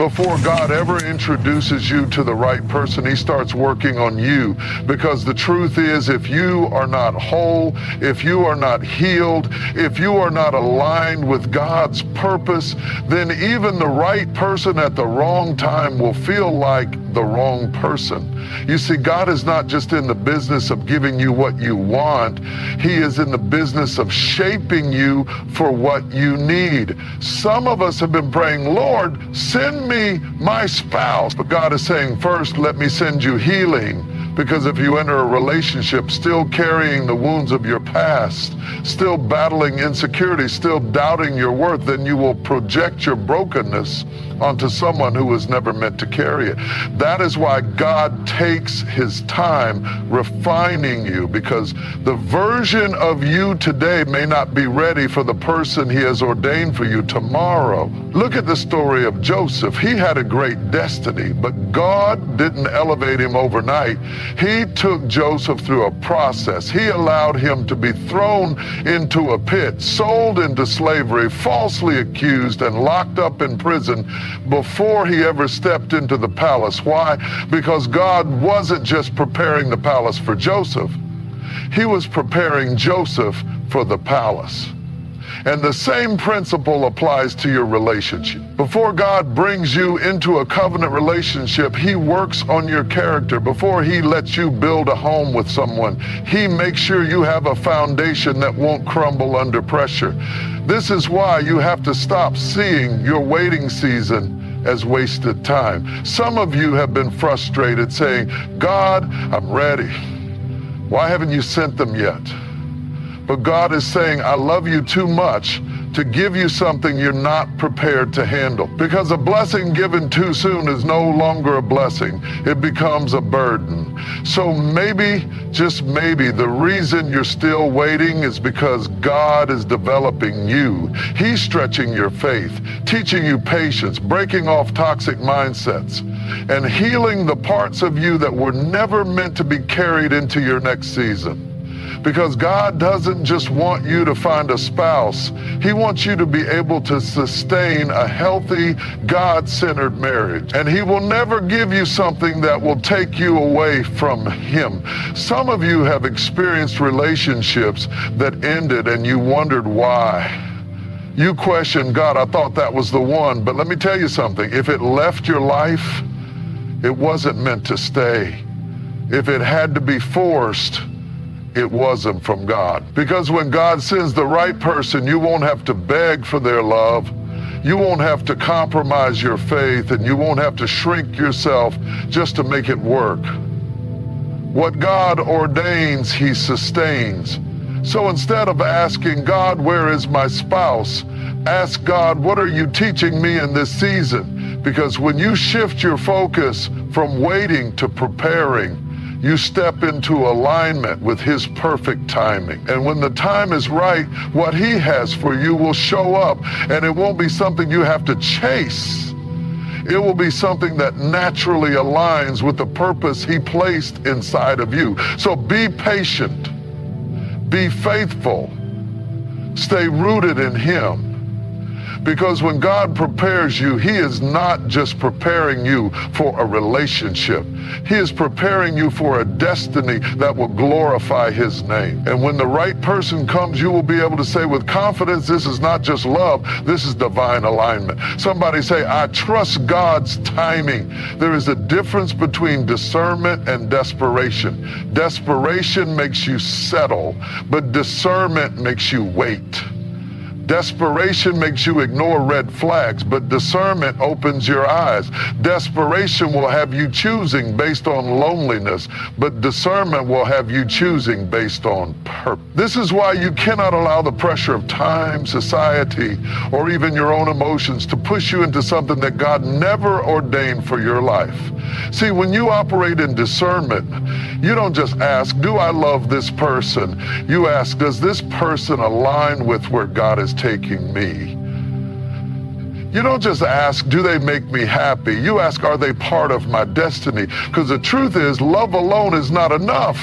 Before God ever introduces you to the right person, he starts working on you. Because the truth is, if you are not whole, if you are not healed, if you are not aligned with God's purpose, then even the right person at the wrong time will feel like the wrong person. You see, God is not just in the business of giving you what you want. He is in the business of shaping you for what you need. Some of us have been praying, Lord, send me my spouse. But God is saying, first, let me send you healing. Because if you enter a relationship still carrying the wounds of your past, still battling insecurity, still doubting your worth, then you will project your brokenness onto someone who was never meant to carry it. That is why God takes his time refining you, because the version of you today may not be ready for the person he has ordained for you tomorrow. Look at the story of Joseph. He had a great destiny, but God didn't elevate him overnight. He took Joseph through a process. He allowed him to be thrown into a pit, sold into slavery, falsely accused, and locked up in prison before he ever stepped into the palace. Why? Because God wasn't just preparing the palace for Joseph. He was preparing Joseph for the palace. And the same principle applies to your relationship. Before God brings you into a covenant relationship, he works on your character. Before he lets you build a home with someone, he makes sure you have a foundation that won't crumble under pressure. This is why you have to stop seeing your waiting season as wasted time. Some of you have been frustrated saying, God, I'm ready. Why haven't you sent them yet? But God is saying, I love you too much to give you something you're not prepared to handle. Because a blessing given too soon is no longer a blessing. It becomes a burden. So maybe, just maybe, the reason you're still waiting is because God is developing you. He's stretching your faith, teaching you patience, breaking off toxic mindsets, and healing the parts of you that were never meant to be carried into your next season. Because God doesn't just want you to find a spouse. He wants you to be able to sustain a healthy, God-centered marriage. And he will never give you something that will take you away from him. Some of you have experienced relationships that ended and you wondered why. You questioned, God, I thought that was the one. But let me tell you something. If it left your life, it wasn't meant to stay. If it had to be forced, it wasn't from God. Because when God sends the right person, you won't have to beg for their love. You won't have to compromise your faith, and you won't have to shrink yourself just to make it work. What God ordains, he sustains. So instead of asking God, where is my spouse? Ask God, what are you teaching me in this season? Because when you shift your focus from waiting to preparing, you step into alignment with his perfect timing. And when the time is right, what he has for you will show up, and it won't be something you have to chase. It will be something that naturally aligns with the purpose he placed inside of you. So be patient, be faithful, stay rooted in him. Because when God prepares you, he is not just preparing you for a relationship. He is preparing you for a destiny that will glorify his name. And when the right person comes, you will be able to say with confidence, this is not just love, this is divine alignment. Somebody say, I trust God's timing. There is a difference between discernment and desperation. Desperation makes you settle, but discernment makes you wait. Desperation makes you ignore red flags, but discernment opens your eyes. Desperation will have you choosing based on loneliness, but discernment will have you choosing based on purpose. This is why you cannot allow the pressure of time, society, or even your own emotions to push you into something that God never ordained for your life. See, when you operate in discernment, you don't just ask, do I love this person? You ask, does this person align with where God is taking me? You don't just ask, do they make me happy? You ask, are they part of my destiny? Because the truth is, love alone is not enough.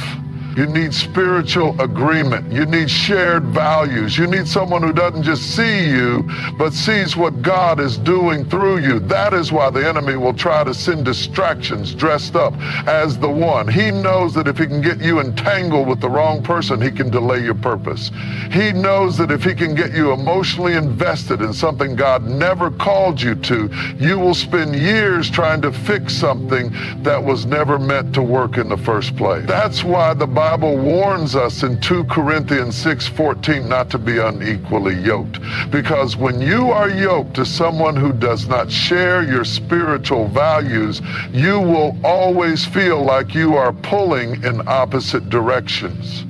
You need spiritual agreement. You need shared values. You need someone who doesn't just see you, but sees what God is doing through you. That is why the enemy will try to send distractions dressed up as the one. He knows that if he can get you entangled with the wrong person, he can delay your purpose. He knows that if he can get you emotionally invested in something God never called you to, you will spend years trying to fix something that was never meant to work in the first place. That's why the Bible warns us in 2 Corinthians 6:14 not to be unequally yoked. Because when you are yoked to someone who does not share your spiritual values, you will always feel like you are pulling in opposite directions.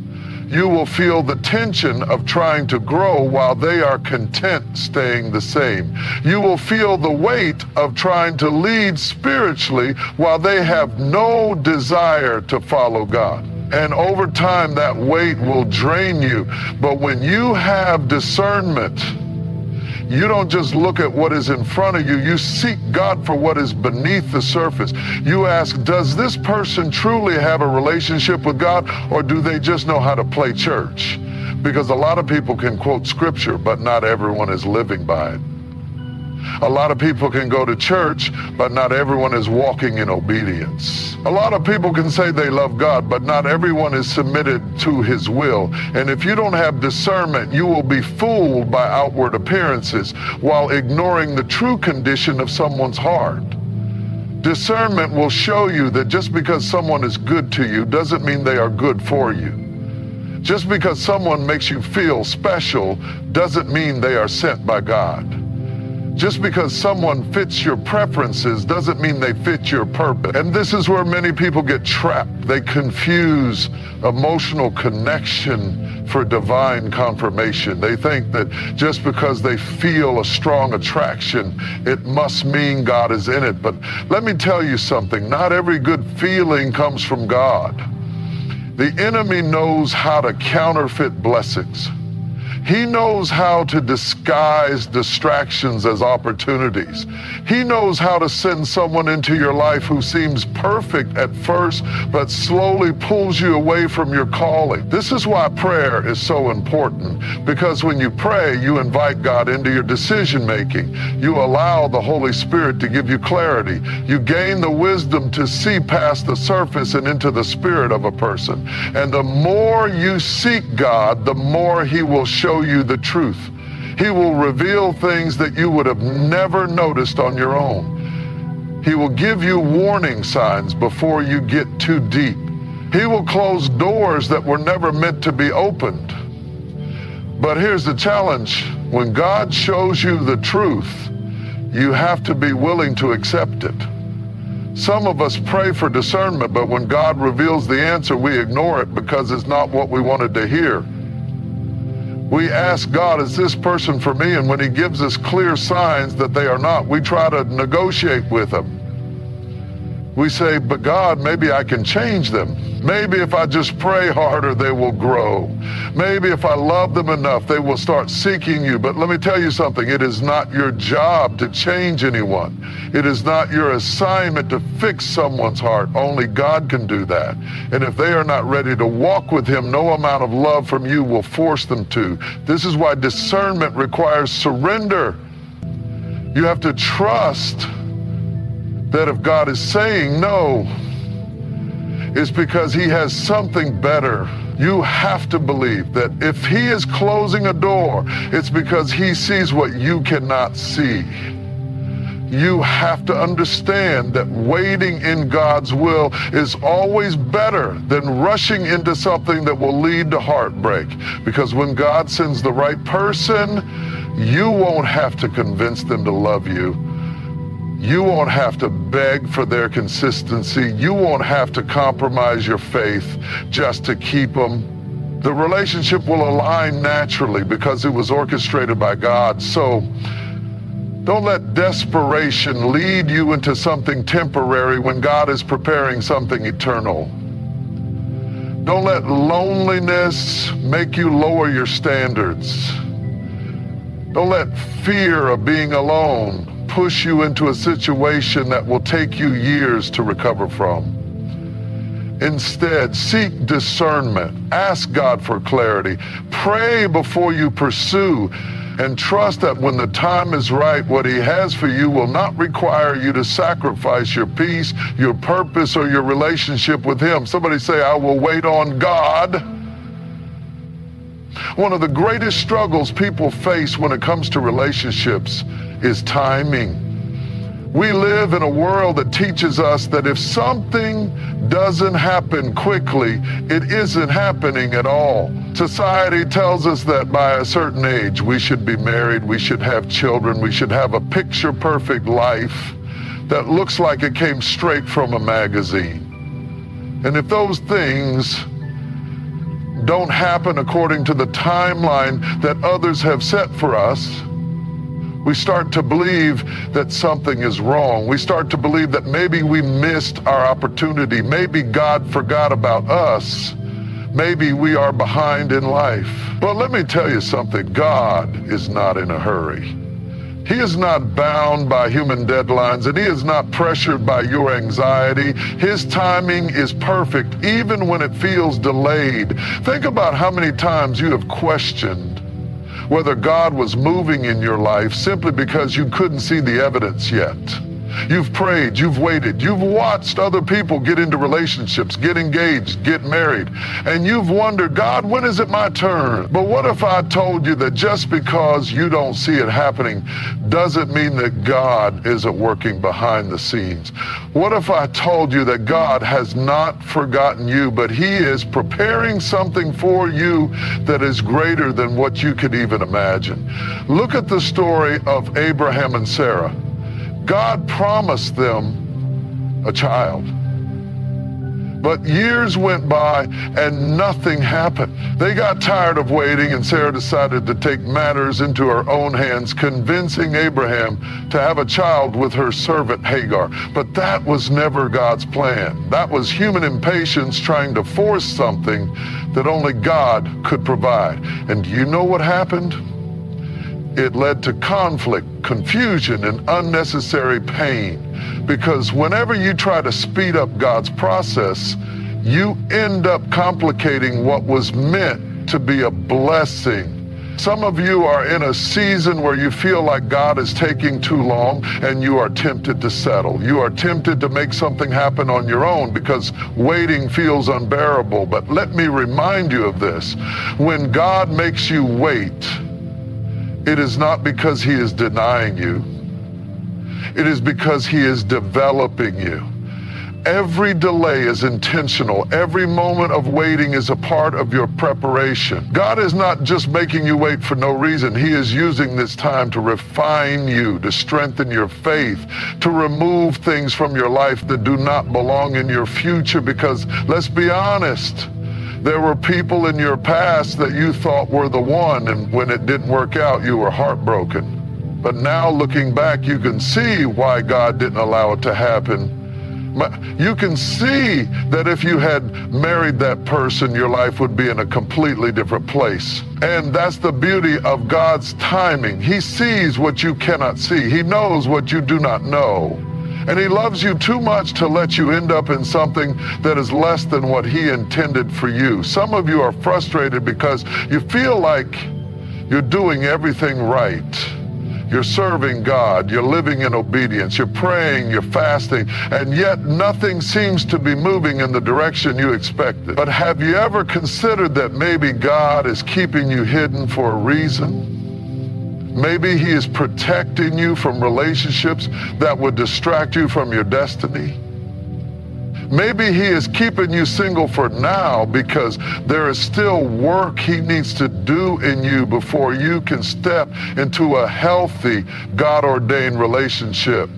You will feel the tension of trying to grow while they are content staying the same. You will feel the weight of trying to lead spiritually while they have no desire to follow God. And over time, that weight will drain you. But when you have discernment, you don't just look at what is in front of you. You seek God for what is beneath the surface. You ask, does this person truly have a relationship with God, or do they just know how to play church? Because a lot of people can quote scripture, but not everyone is living by it. A lot of people can go to church, but not everyone is walking in obedience. A lot of people can say they love God, but not everyone is submitted to his will. And if you don't have discernment, you will be fooled by outward appearances while ignoring the true condition of someone's heart. Discernment will show you that just because someone is good to you doesn't mean they are good for you. Just because someone makes you feel special doesn't mean they are sent by God. Just because someone fits your preferences doesn't mean they fit your purpose. And this is where many people get trapped. They confuse emotional connection for divine confirmation. They think that just because they feel a strong attraction, it must mean God is in it. But let me tell you something, not every good feeling comes from God. The enemy knows how to counterfeit blessings. He knows how to disguise distractions as opportunities. He knows how to send someone into your life who seems perfect at first, but slowly pulls you away from your calling. This is why prayer is so important, because when you pray, you invite God into your decision making. You allow the Holy Spirit to give you clarity. You gain the wisdom to see past the surface and into the spirit of a person. And the more you seek God, the more he will show you the truth. He will reveal things that you would have never noticed on your own. He will give you warning signs before you get too deep. He will close doors that were never meant to be opened. But here's the challenge. When God shows you the truth, you have to be willing to accept it. Some of us pray for discernment, but when God reveals the answer, we ignore it because it's not what we wanted to hear. We ask God, is this person for me? And when he gives us clear signs that they are not, we try to negotiate with them. We say, but God, maybe I can change them. Maybe if I just pray harder, they will grow. Maybe if I love them enough, they will start seeking you. But let me tell you something, it is not your job to change anyone. It is not your assignment to fix someone's heart. Only God can do that. And if they are not ready to walk with him, no amount of love from you will force them to. This is why discernment requires surrender. You have to trust that if God is saying no, it's because he has something better. You have to believe that if he is closing a door, it's because he sees what you cannot see. You have to understand that waiting in God's will is always better than rushing into something that will lead to heartbreak. Because when God sends the right person, you won't have to convince them to love you. You won't have to beg for their consistency. You won't have to compromise your faith just to keep them. The relationship will align naturally because it was orchestrated by God. So don't let desperation lead you into something temporary when God is preparing something eternal. Don't let loneliness make you lower your standards. Don't let fear of being alone push you into a situation that will take you years to recover from. Instead, seek discernment. Ask God for clarity. Pray before you pursue. And trust that when the time is right, what He has for you will not require you to sacrifice your peace, your purpose, or your relationship with Him. Somebody say, I will wait on God. One of the greatest struggles people face when it comes to relationships is timing. We live in a world that teaches us that if something doesn't happen quickly, it isn't happening at all. Society tells us that by a certain age, we should be married, we should have children, we should have a picture-perfect life that looks like it came straight from a magazine. And if those things don't happen according to the timeline that others have set for us, we start to believe that something is wrong. We start to believe that maybe we missed our opportunity. Maybe God forgot about us. Maybe we are behind in life. Well, let me tell you something. God is not in a hurry. He is not bound by human deadlines, and He is not pressured by your anxiety. His timing is perfect, even when it feels delayed. Think about how many times you have questioned whether God was moving in your life simply because you couldn't see the evidence yet. You've prayed, you've waited, you've watched other people get into relationships, get engaged, get married, and you've wondered, God, when is it my turn? But what if I told you that just because you don't see it happening doesn't mean that God isn't working behind the scenes? What if I told you that God has not forgotten you, but He is preparing something for you that is greater than what you could even imagine? Look at the story of Abraham and Sarah. God promised them a child. But years went by and nothing happened. They got tired of waiting, and Sarah decided to take matters into her own hands, convincing Abraham to have a child with her servant Hagar. But that was never God's plan. That was human impatience trying to force something that only God could provide. And do you know what happened? It led to conflict, confusion, and unnecessary pain. Because whenever you try to speed up God's process, you end up complicating what was meant to be a blessing. Some of you are in a season where you feel like God is taking too long, and you are tempted to settle. You are tempted to make something happen on your own because waiting feels unbearable. But let me remind you of this. When God makes you wait, it is not because He is denying you. It is because He is developing you. Every delay is intentional. Every moment of waiting is a part of your preparation. God is not just making you wait for no reason. He is using this time to refine you, to strengthen your faith, to remove things from your life that do not belong in your future. Because let's be honest, there were people in your past that you thought were the one, and when it didn't work out, you were heartbroken. But now looking back, you can see why God didn't allow it to happen. You can see that if you had married that person, your life would be in a completely different place. And that's the beauty of God's timing. He sees what you cannot see. He knows what you do not know. And He loves you too much to let you end up in something that is less than what He intended for you. Some of you are frustrated because you feel like you're doing everything right. You're serving God, you're living in obedience, you're praying, you're fasting, and yet nothing seems to be moving in the direction you expected. But have you ever considered that maybe God is keeping you hidden for a reason? Maybe He is protecting you from relationships that would distract you from your destiny. Maybe He is keeping you single for now because there is still work He needs to do in you before you can step into a healthy, God-ordained relationship.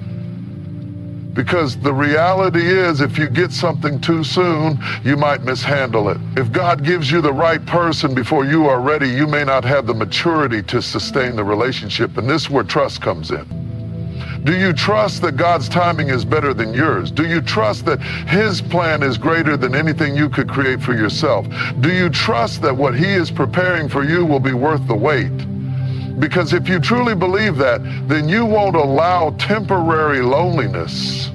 Because the reality is, if you get something too soon, you might mishandle it. If God gives you the right person before you are ready, you may not have the maturity to sustain the relationship. And this is where trust comes in. Do you trust that God's timing is better than yours? Do you trust that His plan is greater than anything you could create for yourself? Do you trust that what He is preparing for you will be worth the wait? Because if you truly believe that, then you won't allow temporary loneliness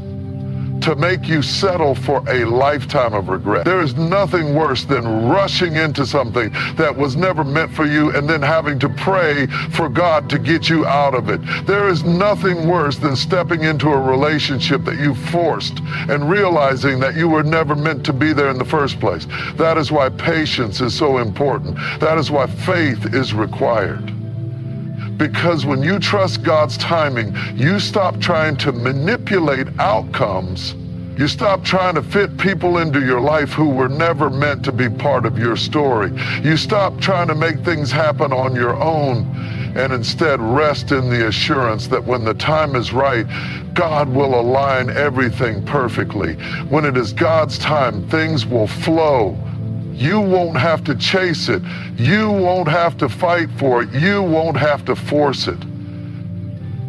to make you settle for a lifetime of regret. There is nothing worse than rushing into something that was never meant for you and then having to pray for God to get you out of it. There is nothing worse than stepping into a relationship that you forced and realizing that you were never meant to be there in the first place. That is why patience is so important. That is why faith is required. Because when you trust God's timing, you stop trying to manipulate outcomes. You stop trying to fit people into your life who were never meant to be part of your story. You stop trying to make things happen on your own and instead rest in the assurance that when the time is right, God will align everything perfectly. When it is God's time, things will flow. You won't have to chase it. You won't have to fight for it. You won't have to force it.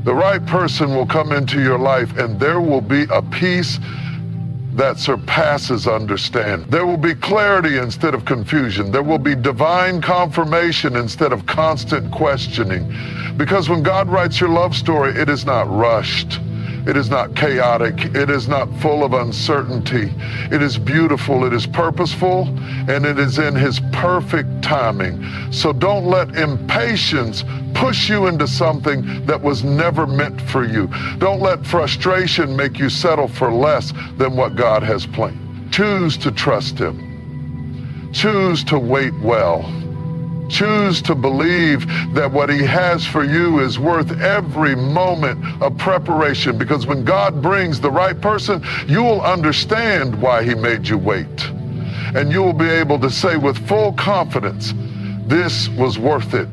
The right person will come into your life and there will be a peace that surpasses understanding. There will be clarity instead of confusion. There will be divine confirmation instead of constant questioning. Because when God writes your love story, it is not rushed. It is not chaotic. It is not full of uncertainty. It is beautiful. It is purposeful, and it is in His perfect timing. So don't let impatience push you into something that was never meant for you. Don't let frustration make you settle for less than what God has planned. Choose to trust Him. Choose to wait well. Choose to believe that what He has for you is worth every moment of preparation, because when God brings the right person, you will understand why He made you wait. And you will be able to say with full confidence, this was worth it.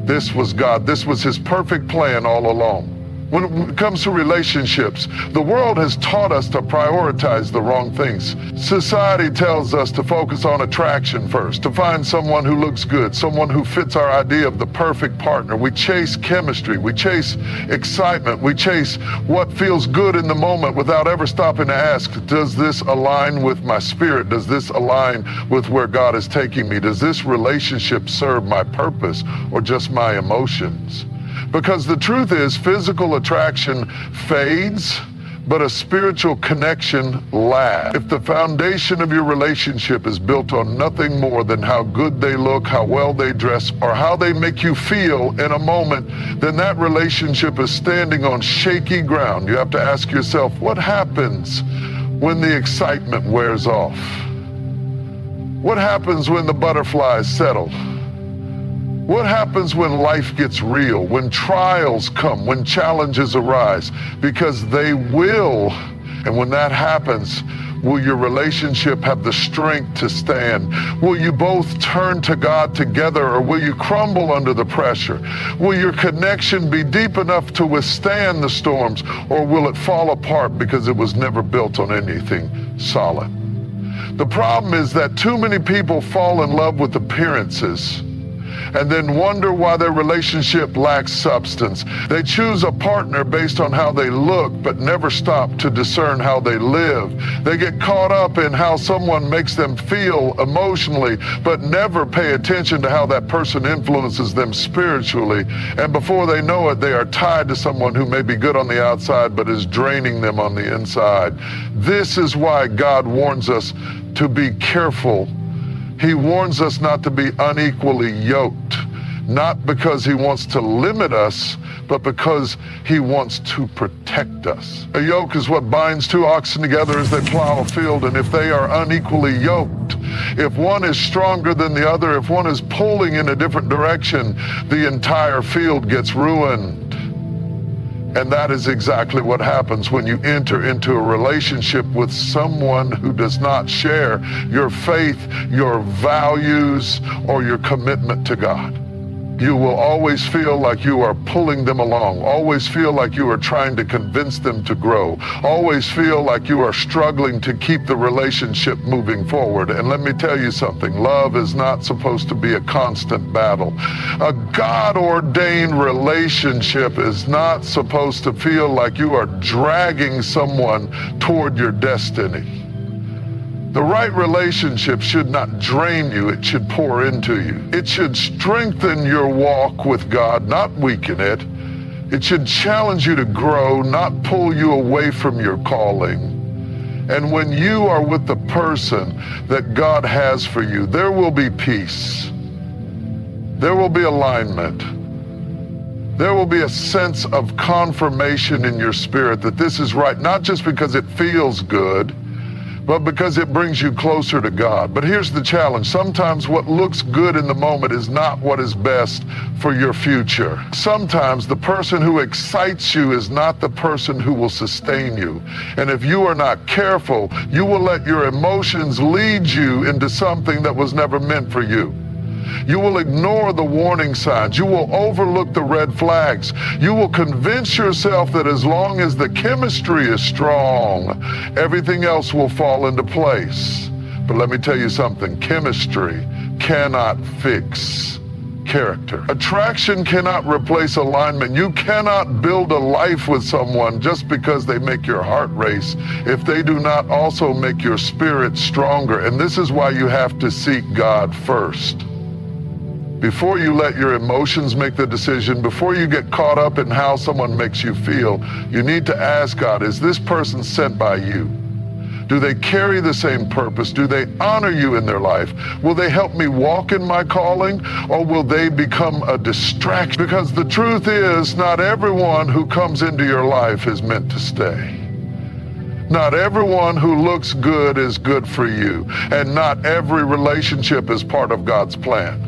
This was God. This was His perfect plan all along. When it comes to relationships, the world has taught us to prioritize the wrong things. Society tells us to focus on attraction first, to find someone who looks good, someone who fits our idea of the perfect partner. We chase chemistry, we chase excitement, we chase what feels good in the moment without ever stopping to ask, does this align with my spirit? Does this align with where God is taking me? Does this relationship serve my purpose or just my emotions? Because the truth is, physical attraction fades, but a spiritual connection lasts. If the foundation of your relationship is built on nothing more than how good they look, how well they dress, or how they make you feel in a moment, then that relationship is standing on shaky ground. You have to ask yourself, what happens when the excitement wears off? What happens when the butterflies settle? What happens when life gets real, when trials come, when challenges arise? Because they will. And when that happens, will your relationship have the strength to stand? Will you both turn to God together, or will you crumble under the pressure? Will your connection be deep enough to withstand the storms, or will it fall apart because it was never built on anything solid? The problem is that too many people fall in love with appearances and then wonder why their relationship lacks substance. They choose a partner based on how they look, but never stop to discern how they live. They get caught up in how someone makes them feel emotionally, but never pay attention to how that person influences them spiritually. And before they know it, they are tied to someone who may be good on the outside, but is draining them on the inside. This is why God warns us to be careful. He warns us not to be unequally yoked, not because He wants to limit us, but because He wants to protect us. A yoke is what binds two oxen together as they plow a field, and if they are unequally yoked, if one is stronger than the other, if one is pulling in a different direction, the entire field gets ruined. And that is exactly what happens when you enter into a relationship with someone who does not share your faith, your values, or your commitment to God. You will always feel like you are pulling them along, always feel like you are trying to convince them to grow, always feel like you are struggling to keep the relationship moving forward. And let me tell you something, love is not supposed to be a constant battle. A God-ordained relationship is not supposed to feel like you are dragging someone toward your destiny. The right relationship should not drain you, it should pour into you. It should strengthen your walk with God, not weaken it. It should challenge you to grow, not pull you away from your calling. And when you are with the person that God has for you, there will be peace. There will be alignment. There will be a sense of confirmation in your spirit that this is right, not just because it feels good, but because it brings you closer to God. But here's the challenge. Sometimes what looks good in the moment is not what is best for your future. Sometimes the person who excites you is not the person who will sustain you. And if you are not careful, you will let your emotions lead you into something that was never meant for you. You will ignore the warning signs. You will overlook the red flags. You will convince yourself that as long as the chemistry is strong, everything else will fall into place. But let me tell you something, chemistry cannot fix character. Attraction cannot replace alignment. You cannot build a life with someone just because they make your heart race if they do not also make your spirit stronger. And this is why you have to seek God first. Before you let your emotions make the decision, before you get caught up in how someone makes you feel, you need to ask God, is this person sent by you? Do they carry the same purpose? Do they honor you in their life? Will they help me walk in my calling, or will they become a distraction? Because the truth is, not everyone who comes into your life is meant to stay. Not everyone who looks good is good for you, and not every relationship is part of God's plan.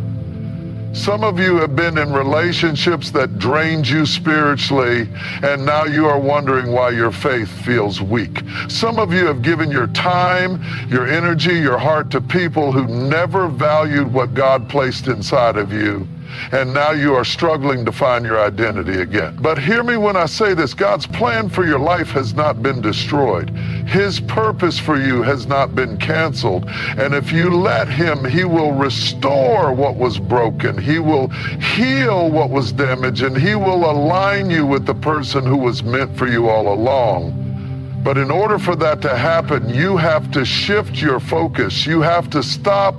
Some of you have been in relationships that drained you spiritually, and now you are wondering why your faith feels weak. Some of you have given your time, your energy, your heart to people who never valued what God placed inside of you, and now you are struggling to find your identity again. But hear me when I say this, God's plan for your life has not been destroyed. His purpose for you has not been canceled. And if you let Him, He will restore what was broken. He will heal what was damaged, and He will align you with the person who was meant for you all along. But in order for that to happen, you have to shift your focus. You have to stop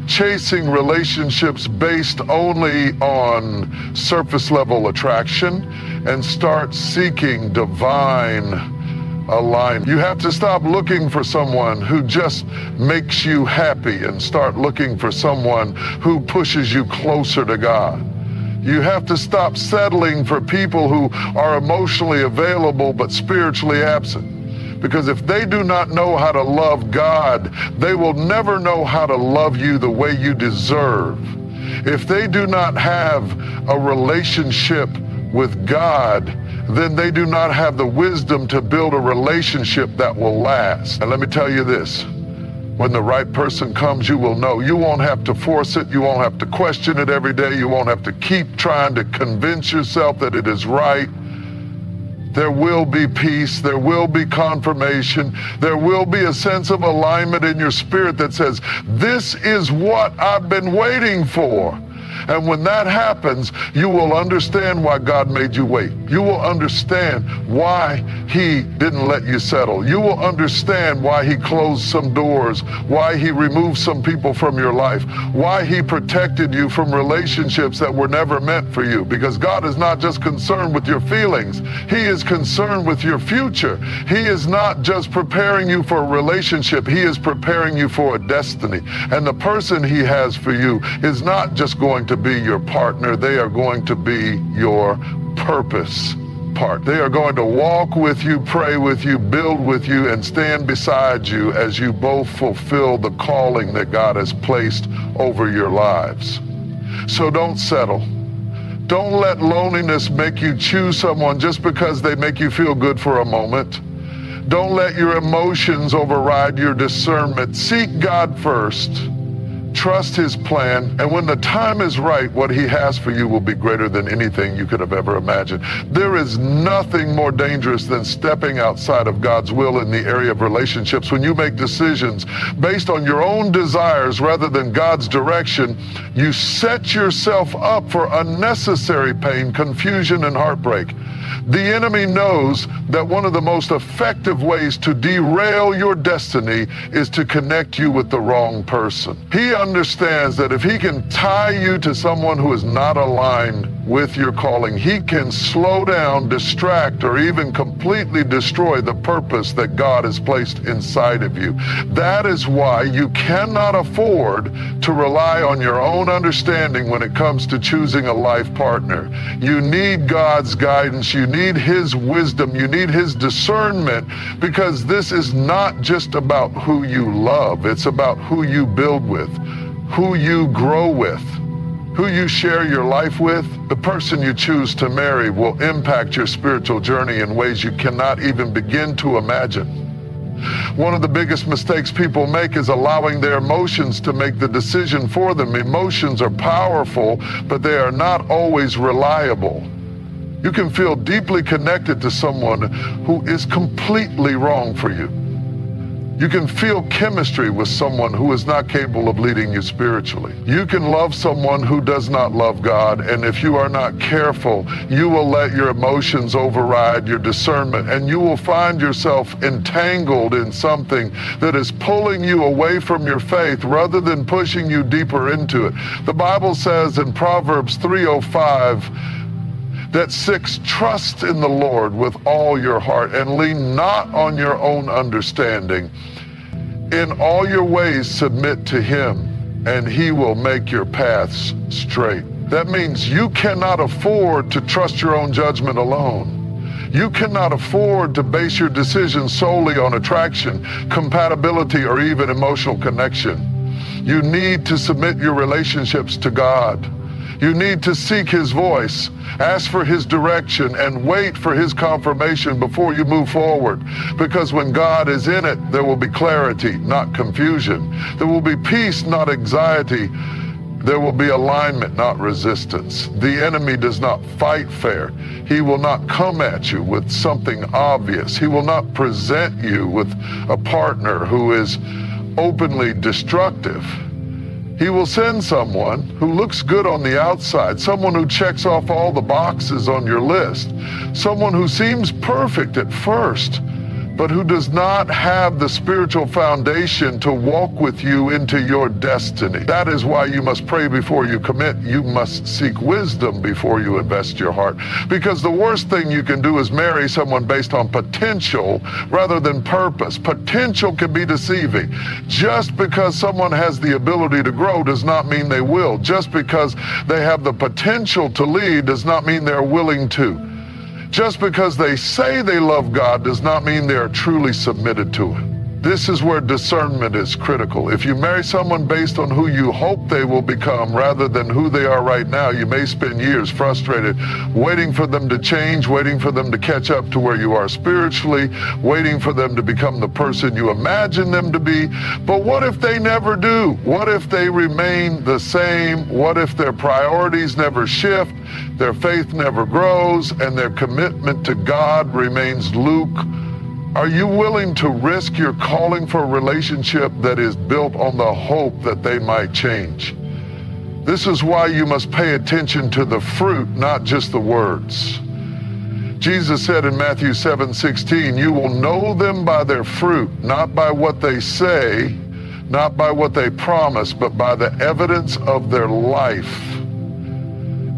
chasing relationships based only on surface level attraction and start seeking divine alignment. You have to stop looking for someone who just makes you happy and start looking for someone who pushes you closer to God. You have to stop settling for people who are emotionally available but spiritually absent. Because if they do not know how to love God, they will never know how to love you the way you deserve. If they do not have a relationship with God, then they do not have the wisdom to build a relationship that will last. And let me tell you this, when the right person comes, you will know. You won't have to force it. You won't have to question it every day. You won't have to keep trying to convince yourself that it is right. There will be peace, there will be confirmation, there will be a sense of alignment in your spirit that says, this is what I've been waiting for. And when that happens, you will understand why God made you wait. You will understand why He didn't let you settle. You will understand why He closed some doors, why He removed some people from your life, why He protected you from relationships that were never meant for you. Because God is not just concerned with your feelings, He is concerned with your future. He is not just preparing you for a relationship, He is preparing you for a destiny. And the person He has for you is not just going to be your partner, they are going to be your purpose part. They are going to walk with you, pray with you, build with you, and stand beside you as you both fulfill the calling that God has placed over your lives. So don't settle. Don't let loneliness make you choose someone just because they make you feel good for a moment. Don't let your emotions override your discernment. Seek God first. Trust His plan, and when the time is right, what He has for you will be greater than anything you could have ever imagined. There is nothing more dangerous than stepping outside of God's will in the area of relationships. When you make decisions based on your own desires rather than God's direction, you set yourself up for unnecessary pain, confusion, and heartbreak. The enemy knows that one of the most effective ways to derail your destiny is to connect you with the wrong person. He understands that if he can tie you to someone who is not aligned with your calling. He can slow down, distract, or even completely destroy the purpose that God has placed inside of you. That is why you cannot afford to rely on your own understanding when it comes to choosing a life partner. You need God's guidance. You need His wisdom. You need His discernment, because this is not just about who you love. It's about who you build with, who you grow with, who you share your life with. The person you choose to marry will impact your spiritual journey in ways you cannot even begin to imagine. One of the biggest mistakes people make is allowing their emotions to make the decision for them. Emotions are powerful, but they are not always reliable. You can feel deeply connected to someone who is completely wrong for you. You can feel chemistry with someone who is not capable of leading you spiritually. You can love someone who does not love God, and if you are not careful, you will let your emotions override your discernment, and you will find yourself entangled in something that is pulling you away from your faith rather than pushing you deeper into it. The Bible says in Proverbs 3:05, that 6, trust in the Lord with all your heart and lean not on your own understanding. In all your ways submit to Him, and He will make your paths straight. That means you cannot afford to trust your own judgment alone. You cannot afford to base your decisions solely on attraction, compatibility, or even emotional connection. You need to submit your relationships to God. You need to seek His voice, ask for His direction, and wait for His confirmation before you move forward. Because when God is in it, there will be clarity, not confusion. There will be peace, not anxiety. There will be alignment, not resistance. The enemy does not fight fair. He will not come at you with something obvious. He will not present you with a partner who is openly destructive. He will send someone who looks good on the outside, someone who checks off all the boxes on your list, someone who seems perfect at first, but who does not have the spiritual foundation to walk with you into your destiny. That is why you must pray before you commit. You must seek wisdom before you invest your heart. Because the worst thing you can do is marry someone based on potential rather than purpose. Potential can be deceiving. Just because someone has the ability to grow does not mean they will. Just because they have the potential to lead does not mean they're willing to. Just because they say they love God does not mean they are truly submitted to Him. This is where discernment is critical. If you marry someone based on who you hope they will become rather than who they are right now, you may spend years frustrated, waiting for them to change, waiting for them to catch up to where you are spiritually, waiting for them to become the person you imagine them to be. But what if they never do? What if they remain the same? What if their priorities never shift, their faith never grows, and their commitment to God remains lukewarm? Are you willing to risk your calling for a relationship that is built on the hope that they might change? This is why you must pay attention to the fruit, not just the words. Jesus said in Matthew 7:16, you will know them by their fruit, not by what they say, not by what they promise, but by the evidence of their life.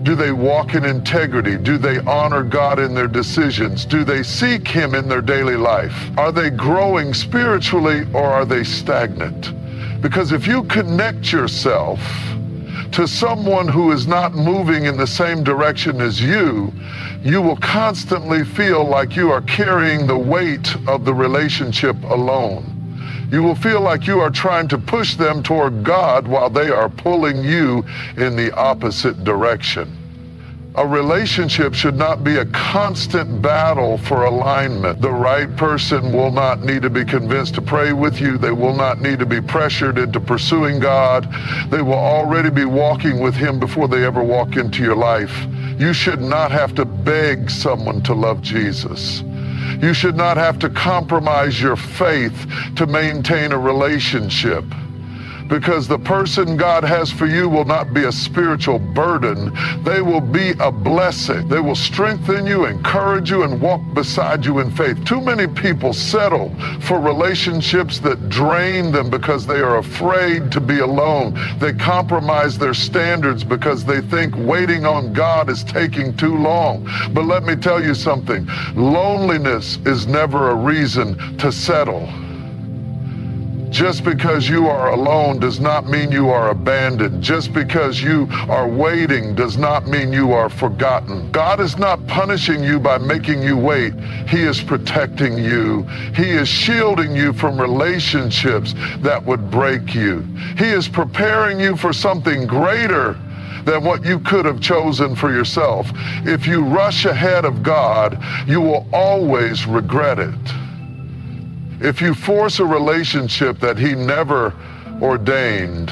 Do they walk in integrity? Do they honor God in their decisions? Do they seek Him in their daily life? Are they growing spiritually, or are they stagnant? Because if you connect yourself to someone who is not moving in the same direction as you, you will constantly feel like you are carrying the weight of the relationship alone. You will feel like you are trying to push them toward God while they are pulling you in the opposite direction. A relationship should not be a constant battle for alignment. The right person will not need to be convinced to pray with you. They will not need to be pressured into pursuing God. They will already be walking with Him before they ever walk into your life. You should not have to beg someone to love Jesus. You should not have to compromise your faith to maintain a relationship. because the person God has for you will not be a spiritual burden. They will be a blessing. They will strengthen you, encourage you, and walk beside you in faith. Too many people settle for relationships that drain them because they are afraid to be alone. They compromise their standards because they think waiting on God is taking too long. But let me tell you something. Loneliness is never a reason to settle. Just because you are alone does not mean you are abandoned. Just because you are waiting does not mean you are forgotten. God is not punishing you by making you wait. He is protecting you. He is shielding you from relationships that would break you. He is preparing you for something greater than what you could have chosen for yourself. If you rush ahead of God, you will always regret it. If you force a relationship that He never ordained,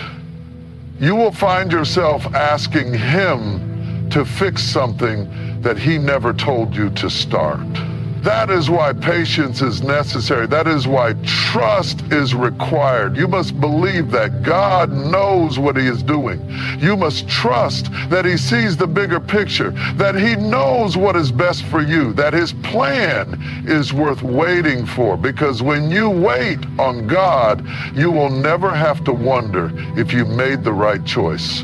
you will find yourself asking Him to fix something that He never told you to start. That is why patience is necessary. That is why trust is required. You must believe that God knows what He is doing. You must trust that He sees the bigger picture, that He knows what is best for you, that His plan is worth waiting for. Because when you wait on God, you will never have to wonder if you made the right choice.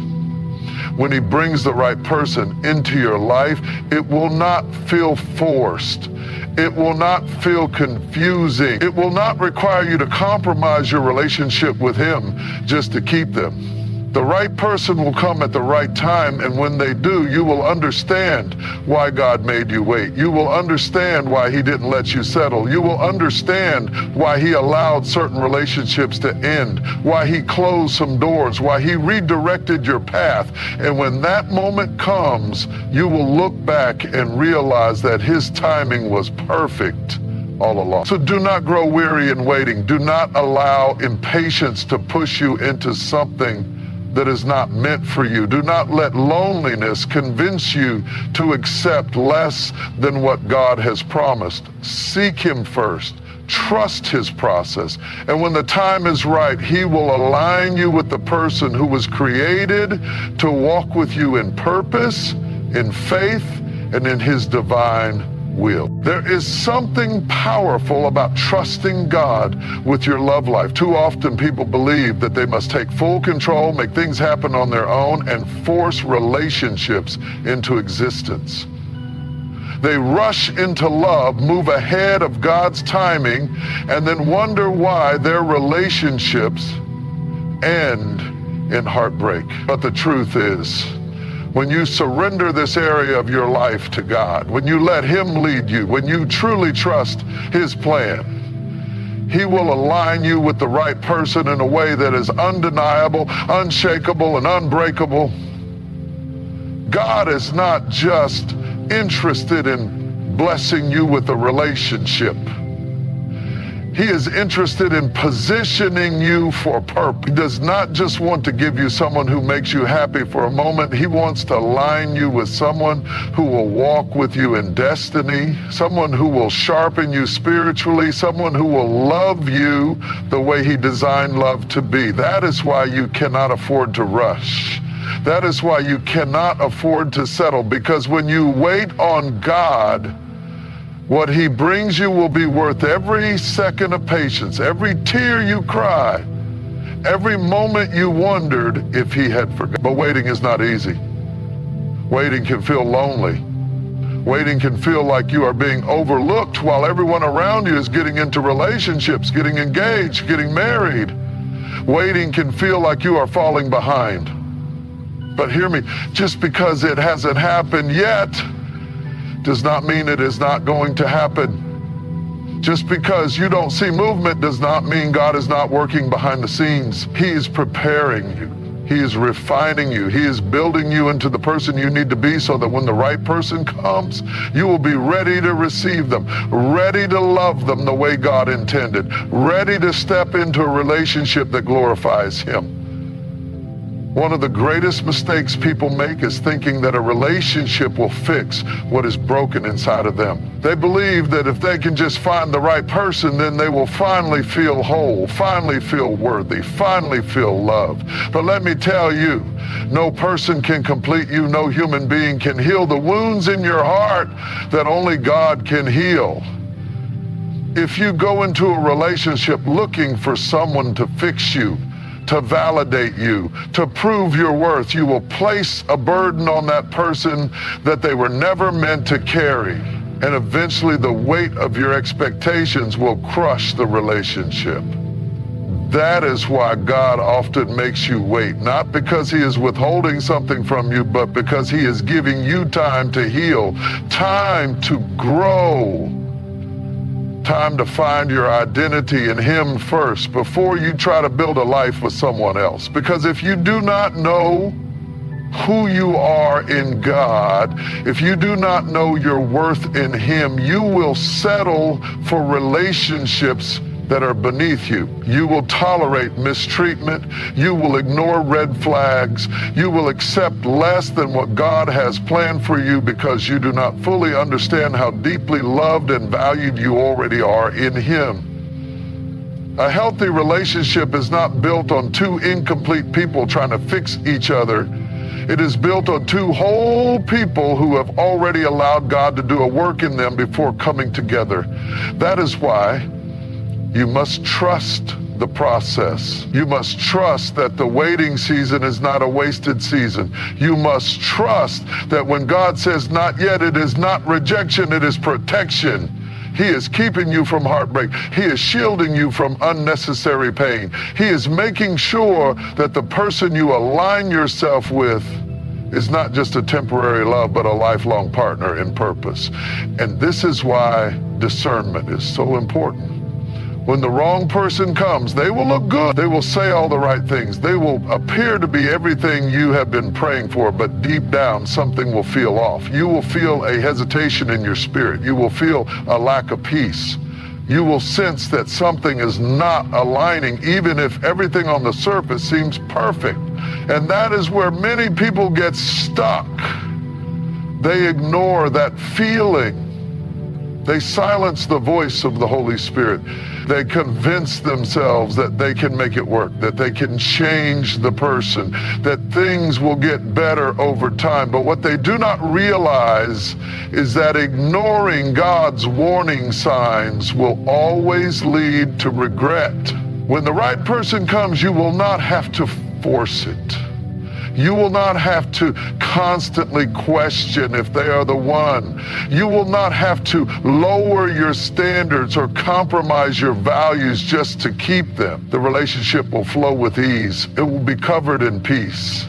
When He brings the right person into your life, it will not feel forced. It will not feel confusing. It will not require you to compromise your relationship with Him just to keep them. The right person will come at the right time, and when they do, you will understand why God made you wait. You will understand why He didn't let you settle. You will understand why He allowed certain relationships to end, why He closed some doors, why He redirected your path. And when that moment comes, you will look back and realize that His timing was perfect all along. So do not grow weary in waiting. Do not allow impatience to push you into something that is not meant for you. Do not let loneliness convince you to accept less than what God has promised. Seek Him first. Trust His process. And when the time is right, He will align you with the person who was created to walk with you in purpose, in faith, and in His divine will. There is something powerful about trusting God with your love life. Too often people believe that they must take full control, make things happen on their own, and force relationships into existence. They rush into love, move ahead of God's timing, and then wonder why their relationships end in heartbreak. But the truth is, when you surrender this area of your life to God, when you let Him lead you, when you truly trust His plan, He will align you with the right person in a way that is undeniable, unshakable, and unbreakable. God is not just interested in blessing you with a relationship. He is interested in positioning you for purpose. He does not just want to give you someone who makes you happy for a moment. He wants to align you with someone who will walk with you in destiny, someone who will sharpen you spiritually, someone who will love you the way He designed love to be. That is why you cannot afford to rush. That is why you cannot afford to settle, because when you wait on God, what He brings you will be worth every second of patience, every tear you cry, every moment you wondered if He had forgotten. But waiting is not easy. Waiting can feel lonely. Waiting can feel like you are being overlooked while everyone around you is getting into relationships, getting engaged, getting married. Waiting can feel like you are falling behind. But hear me, just because it hasn't happened yet does not mean it is not going to happen. Just because you don't see movement does not mean God is not working behind the scenes. He is preparing you. He is refining you. He is building you into the person you need to be, so that when the right person comes, you will be ready to receive them, ready to love them the way God intended, ready to step into a relationship that glorifies Him. One of the greatest mistakes people make is thinking that a relationship will fix what is broken inside of them. They believe that if they can just find the right person, then they will finally feel whole, finally feel worthy, finally feel loved. But let me tell you, no person can complete you, no human being can heal the wounds in your heart that only God can heal. If you go into a relationship looking for someone to fix you, to validate you, to prove your worth, you will place a burden on that person that they were never meant to carry. And eventually the weight of your expectations will crush the relationship. That is why God often makes you wait, not because he is withholding something from you, but because he is giving you time to heal, time to grow, time to find your identity in him first before you try to build a life with someone else. Because if you do not know who you are in God, if you do not know your worth in him, you will settle for relationships that are beneath you. You will tolerate mistreatment. You will ignore red flags. You will accept less than what God has planned for you because you do not fully understand how deeply loved and valued you already are in him. A healthy relationship is not built on two incomplete people trying to fix each other. It is built on two whole people who have already allowed God to do a work in them before coming together. That is why you must trust the process. You must trust that the waiting season is not a wasted season. You must trust that when God says not yet, it is not rejection, it is protection. He is keeping you from heartbreak. He is shielding you from unnecessary pain. He is making sure that the person you align yourself with is not just a temporary love, but a lifelong partner in purpose. And this is why discernment is so important. When the wrong person comes, they will look good. They will say all the right things. They will appear to be everything you have been praying for, but deep down, something will feel off. You will feel a hesitation in your spirit. You will feel a lack of peace. You will sense that something is not aligning, even if everything on the surface seems perfect. And that is where many people get stuck. They ignore that feeling. They silence the voice of the Holy Spirit. They convince themselves that they can make it work, that they can change the person, that things will get better over time. But what they do not realize is that ignoring God's warning signs will always lead to regret. When the right person comes, you will not have to force it. You will not have to constantly question if they are the one. You will not have to lower your standards or compromise your values just to keep them. The relationship will flow with ease. It will be covered in peace.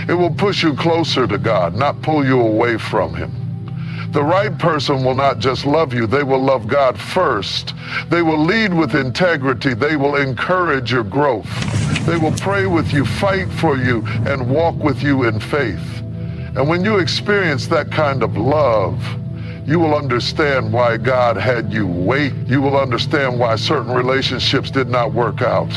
It will push you closer to God, not pull you away from him. The right person will not just love you, they will love God first. They will lead with integrity. They will encourage your growth. They will pray with you, fight for you, and walk with you in faith. And when you experience that kind of love, you will understand why God had you wait. You will understand why certain relationships did not work out.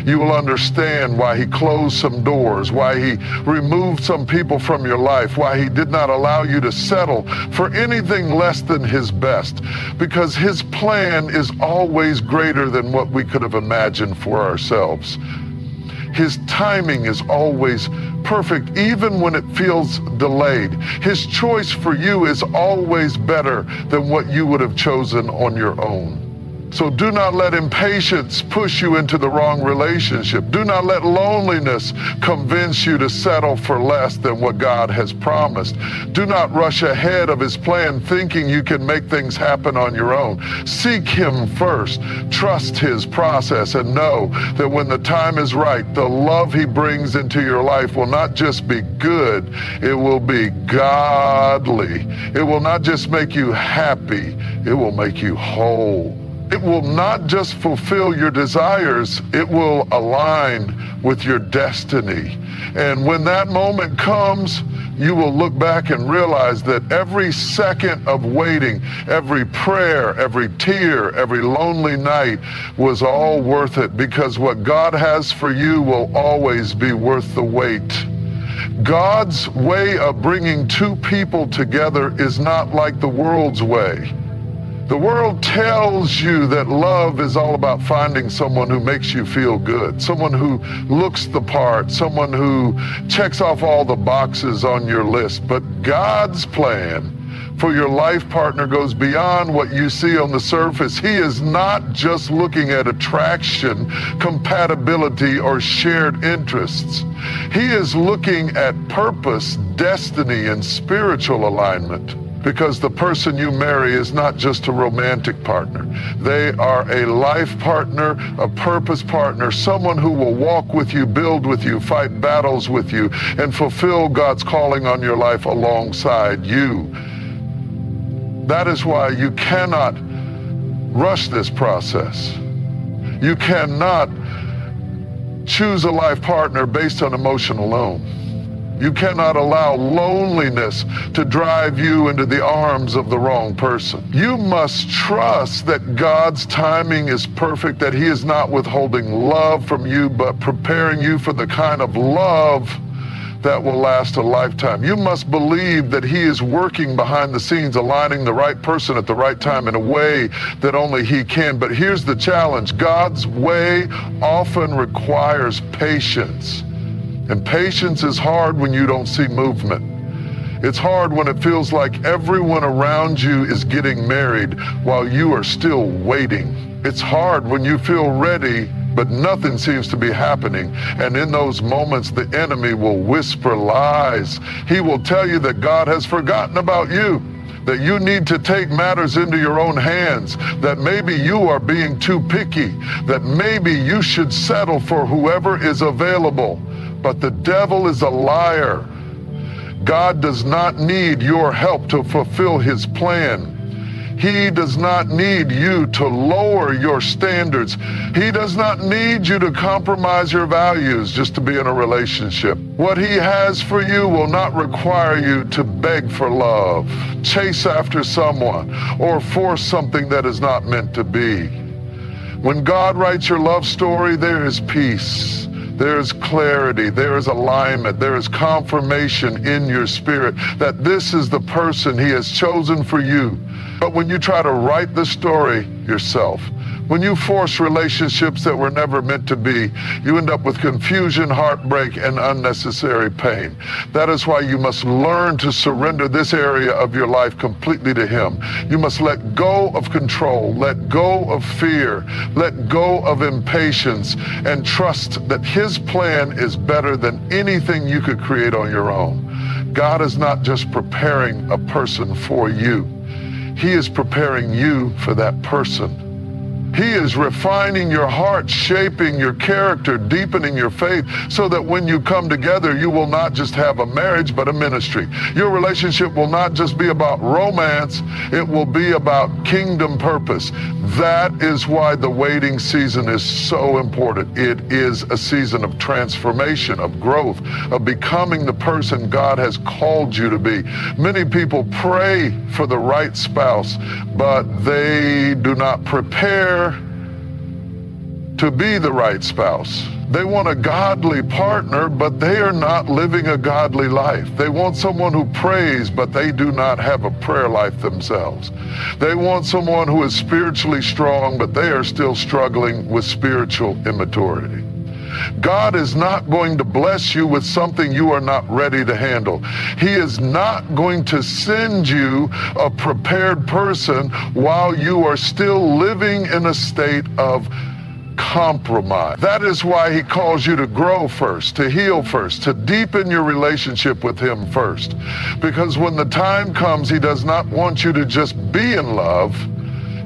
You will understand why he closed some doors, why he removed some people from your life, why he did not allow you to settle for anything less than his best. Because his plan is always greater than what we could have imagined for ourselves. His timing is always perfect, even when it feels delayed. His choice for you is always better than what you would have chosen on your own. So do not let impatience push you into the wrong relationship. Do not let loneliness convince you to settle for less than what God has promised. Do not rush ahead of his plan thinking you can make things happen on your own. Seek him first. Trust his process and know that when the time is right, the love he brings into your life will not just be good, it will be godly. It will not just make you happy, it will make you whole. It will not just fulfill your desires, it will align with your destiny. And when that moment comes, you will look back and realize that every second of waiting, every prayer, every tear, every lonely night was all worth it, because what God has for you will always be worth the wait. God's way of bringing two people together is not like the world's way. The world tells you that love is all about finding someone who makes you feel good, someone who looks the part, someone who checks off all the boxes on your list. But God's plan for your life partner goes beyond what you see on the surface. He is not just looking at attraction, compatibility, or shared interests. He is looking at purpose, destiny, and spiritual alignment. Because the person you marry is not just a romantic partner. They are a life partner, a purpose partner, someone who will walk with you, build with you, fight battles with you, and fulfill God's calling on your life alongside you. That is why you cannot rush this process. You cannot choose a life partner based on emotion alone. You cannot allow loneliness to drive you into the arms of the wrong person. You must trust that God's timing is perfect, that He is not withholding love from you, but preparing you for the kind of love that will last a lifetime. You must believe that He is working behind the scenes, aligning the right person at the right time in a way that only He can. But here's the challenge. God's way often requires patience. And patience is hard when you don't see movement. It's hard when it feels like everyone around you is getting married while you are still waiting. It's hard when you feel ready, but nothing seems to be happening. And in those moments, the enemy will whisper lies. He will tell you that God has forgotten about you, that you need to take matters into your own hands, that maybe you are being too picky, that maybe you should settle for whoever is available. But the devil is a liar. God does not need your help to fulfill His plan. He does not need you to lower your standards. He does not need you to compromise your values just to be in a relationship. What He has for you will not require you to beg for love, chase after someone, or force something that is not meant to be. When God writes your love story, there is peace. There is clarity, there is alignment, there is confirmation in your spirit that this is the person He has chosen for you. But when you try to write the story yourself, when you force relationships that were never meant to be, you end up with confusion, heartbreak, and unnecessary pain. That is why you must learn to surrender this area of your life completely to Him. You must let go of control, let go of fear, let go of impatience, and trust that His plan is better than anything you could create on your own. God is not just preparing a person for you. He is preparing you for that person. He is refining your heart, shaping your character, deepening your faith, so that when you come together, you will not just have a marriage, but a ministry. Your relationship will not just be about romance, it will be about kingdom purpose. That is why the waiting season is so important. It is a season of transformation, of growth, of becoming the person God has called you to be. Many people pray for the right spouse, but they do not prepare to be the right spouse. They want a godly partner, but they are not living a godly life. They want someone who prays, but they do not have a prayer life themselves. They want someone who is spiritually strong, but they are still struggling with spiritual immaturity. God is not going to bless you with something you are not ready to handle. He is not going to send you a prepared person while you are still living in a state of compromise. That is why He calls you to grow first, to heal first, to deepen your relationship with Him first. Because when the time comes, He does not want you to just be in love.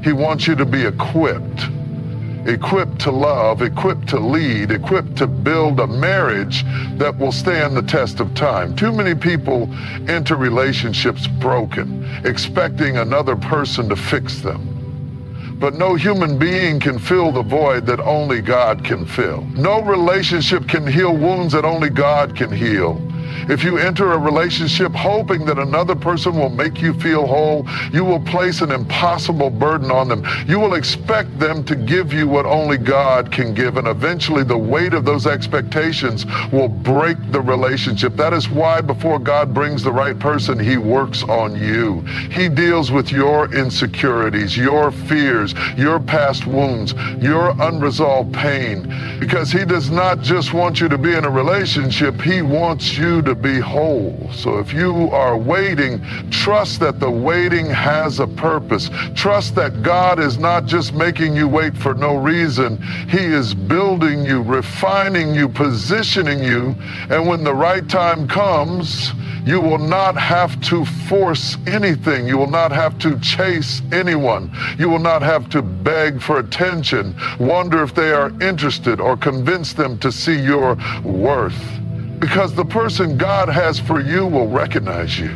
He wants you to be equipped. Equipped to love, equipped to lead, equipped to build a marriage that will stand the test of time. Too many people enter relationships broken, expecting another person to fix them. But no human being can fill the void that only God can fill. No relationship can heal wounds that only God can heal. If you enter a relationship hoping that another person will make you feel whole, you will place an impossible burden on them. You will expect them to give you what only God can give, and eventually the weight of those expectations will break the relationship. That is why before God brings the right person, He works on you. He deals with your insecurities, your fears, your past wounds, your unresolved pain, because He does not just want you to be in a relationship, He wants you to be whole. So if you are waiting, trust that the waiting has a purpose. Trust that God is not just making you wait for no reason. He is building you, refining you, positioning you, and when the right time comes, you will not have to force anything. You will not have to chase anyone. You will not have to beg for attention, wonder if they are interested, or convince them to see your worth. Because the person God has for you will recognize you.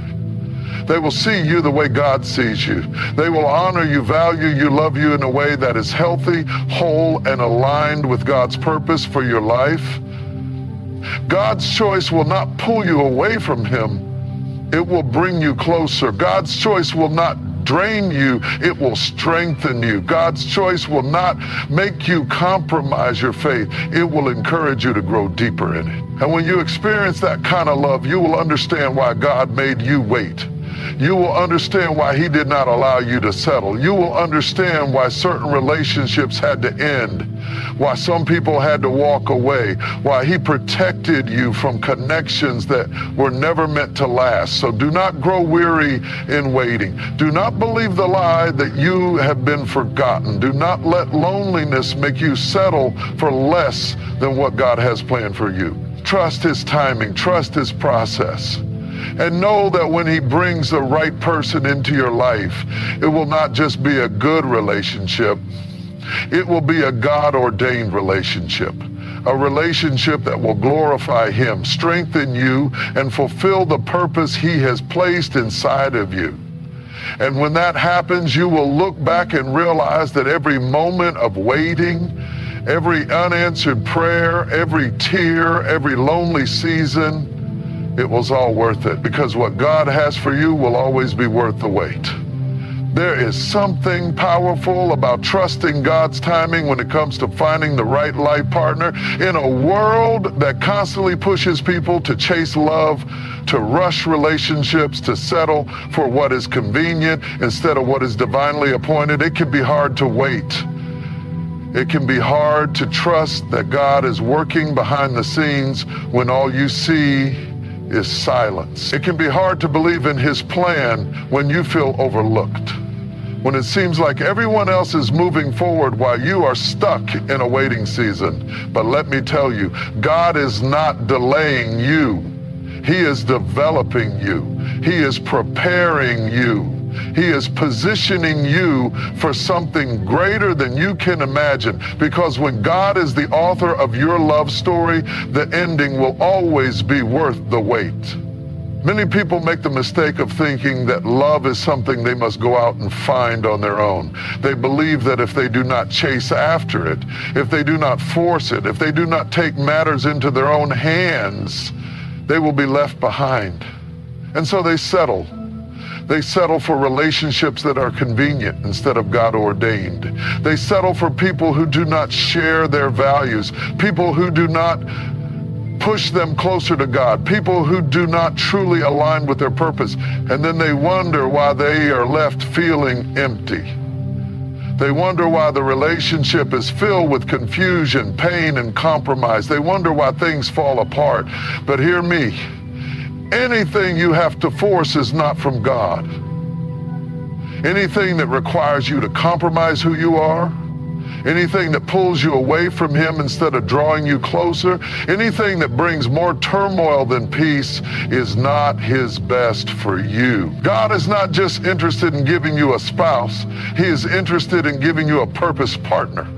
They will see you the way God sees you. They will honor you, value you, love you in a way that is healthy, whole, and aligned with God's purpose for your life. God's choice will not pull you away from Him. It will bring you closer. God's choice will not drain you, it will strengthen you. God's choice will not make you compromise your faith. It will encourage you to grow deeper in it. And when you experience that kind of love, you will understand why God made you wait. You will understand why He did not allow you to settle. You will understand why certain relationships had to end, why some people had to walk away, why He protected you from connections that were never meant to last. So do not grow weary in waiting. Do not believe the lie that you have been forgotten. Do not let loneliness make you settle for less than what God has planned for you. Trust His timing, trust His process. And know that when He brings the right person into your life, it will not just be a good relationship, it will be a God-ordained relationship. A relationship that will glorify Him, strengthen you, and fulfill the purpose He has placed inside of you. And when that happens, you will look back and realize that every moment of waiting, every unanswered prayer, every tear, every lonely season, it was all worth it, because what God has for you will always be worth the wait. There is something powerful about trusting God's timing when it comes to finding the right life partner. In a world that constantly pushes people to chase love, to rush relationships, to settle for what is convenient instead of what is divinely appointed, it can be hard to wait. It can be hard to trust that God is working behind the scenes when all you see is silence. It can be hard to believe in His plan when you feel overlooked, when it seems like everyone else is moving forward while you are stuck in a waiting season. But let me tell you, God is not delaying you. He is developing you. He is preparing you. He is positioning you for something greater than you can imagine. Because when God is the author of your love story, the ending will always be worth the wait. Many people make the mistake of thinking that love is something they must go out and find on their own. They believe that if they do not chase after it, if they do not force it, if they do not take matters into their own hands, they will be left behind. And so they settle. They settle for relationships that are convenient instead of God-ordained. They settle for people who do not share their values, people who do not push them closer to God, people who do not truly align with their purpose. And then they wonder why they are left feeling empty. They wonder why the relationship is filled with confusion, pain, and compromise. They wonder why things fall apart. But hear me. Anything you have to force is not from God. Anything that requires you to compromise who you are, anything that pulls you away from Him instead of drawing you closer, anything that brings more turmoil than peace is not His best for you. God is not just interested in giving you a spouse. He is interested in giving you a purpose partner.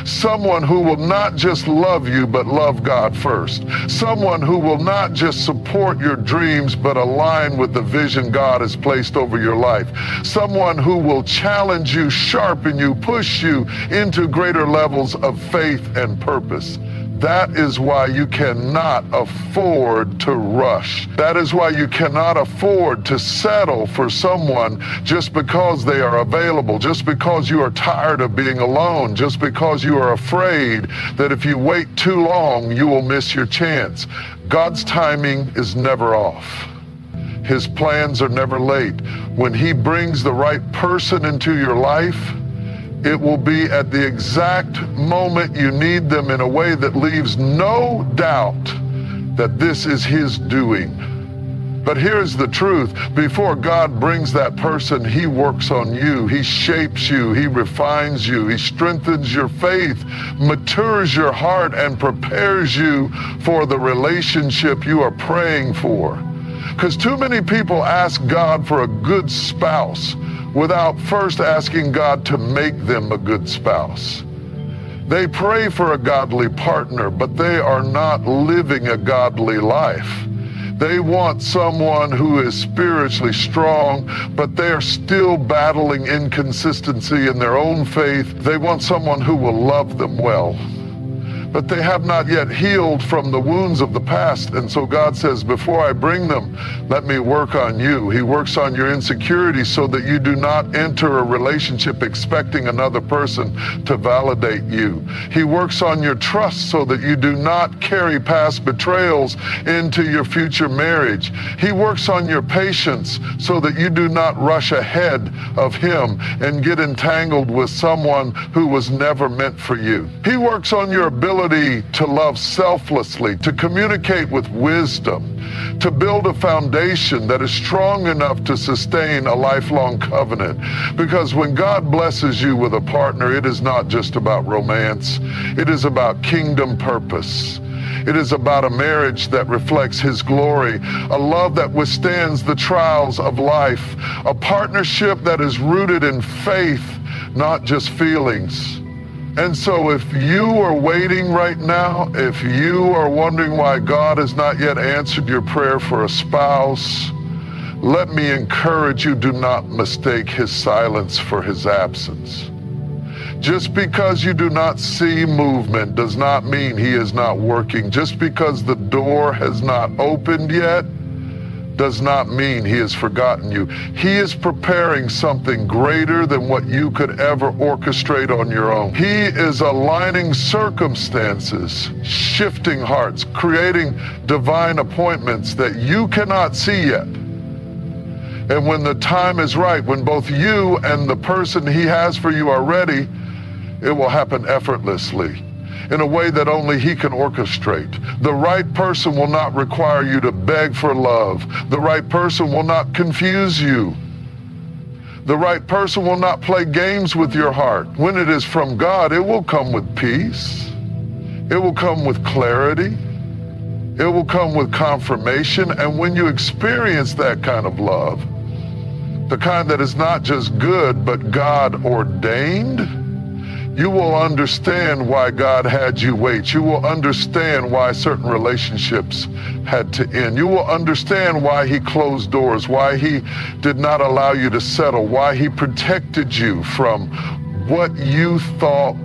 Someone who will not just love you, but love God first. Someone who will not just support your dreams, but align with the vision God has placed over your life. Someone who will challenge you, sharpen you, push you into greater levels of faith and purpose. That is why you cannot afford to rush. That is why you cannot afford to settle for someone just because they are available, just because you are tired of being alone, just because you are afraid that if you wait too long, you will miss your chance. God's timing is never off. His plans are never late. When He brings the right person into your life, it will be at the exact moment you need them in a way that leaves no doubt that this is His doing. But here's the truth. Before God brings that person, He works on you. He shapes you. He refines you. He strengthens your faith, matures your heart, and prepares you for the relationship you are praying for. Because too many people ask God for a good spouse without first asking God to make them a good spouse. They pray for a godly partner, but they are not living a godly life. They want someone who is spiritually strong, but they are still battling inconsistency in their own faith. They want someone who will love them well, but they have not yet healed from the wounds of the past. And so God says, before I bring them, let me work on you. He works on your insecurities so that you do not enter a relationship expecting another person to validate you. He works on your trust so that you do not carry past betrayals into your future marriage. He works on your patience so that you do not rush ahead of Him and get entangled with someone who was never meant for you. He works on your ability to love selflessly, to communicate with wisdom, to build a foundation that is strong enough to sustain a lifelong covenant. Because when God blesses you with a partner, it is not just about romance. It is about kingdom purpose. It is about a marriage that reflects His glory, a love that withstands the trials of life, a partnership that is rooted in faith, not just feelings. And so if you are waiting right now, if you are wondering why God has not yet answered your prayer for a spouse, let me encourage you, do not mistake His silence for His absence. Just because you do not see movement does not mean He is not working. Just because the door has not opened yet does not mean He has forgotten you. He is preparing something greater than what you could ever orchestrate on your own. He is aligning circumstances, shifting hearts, creating divine appointments that you cannot see yet. And when the time is right, when both you and the person He has for you are ready, it will happen effortlessly, in a way that only He can orchestrate. The right person will not require you to beg for love. The right person will not confuse you. The right person will not play games with your heart. When it is from God, it will come with peace. It will come with clarity. It will come with confirmation. And when you experience that kind of love, the kind that is not just good, but God ordained, you will understand why God had you wait. You will understand why certain relationships had to end. You will understand why He closed doors, why He did not allow you to settle, why He protected you from what you thought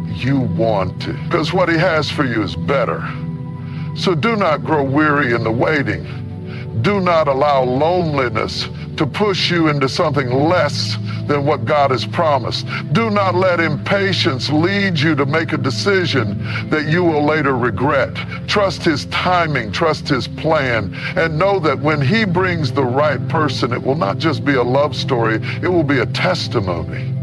you wanted. Because what He has for you is better. So do not grow weary in the waiting. Do not allow loneliness to push you into something less than what God has promised. Do not let impatience lead you to make a decision that you will later regret. Trust His timing, trust His plan, and know that when He brings the right person, it will not just be a love story, it will be a testimony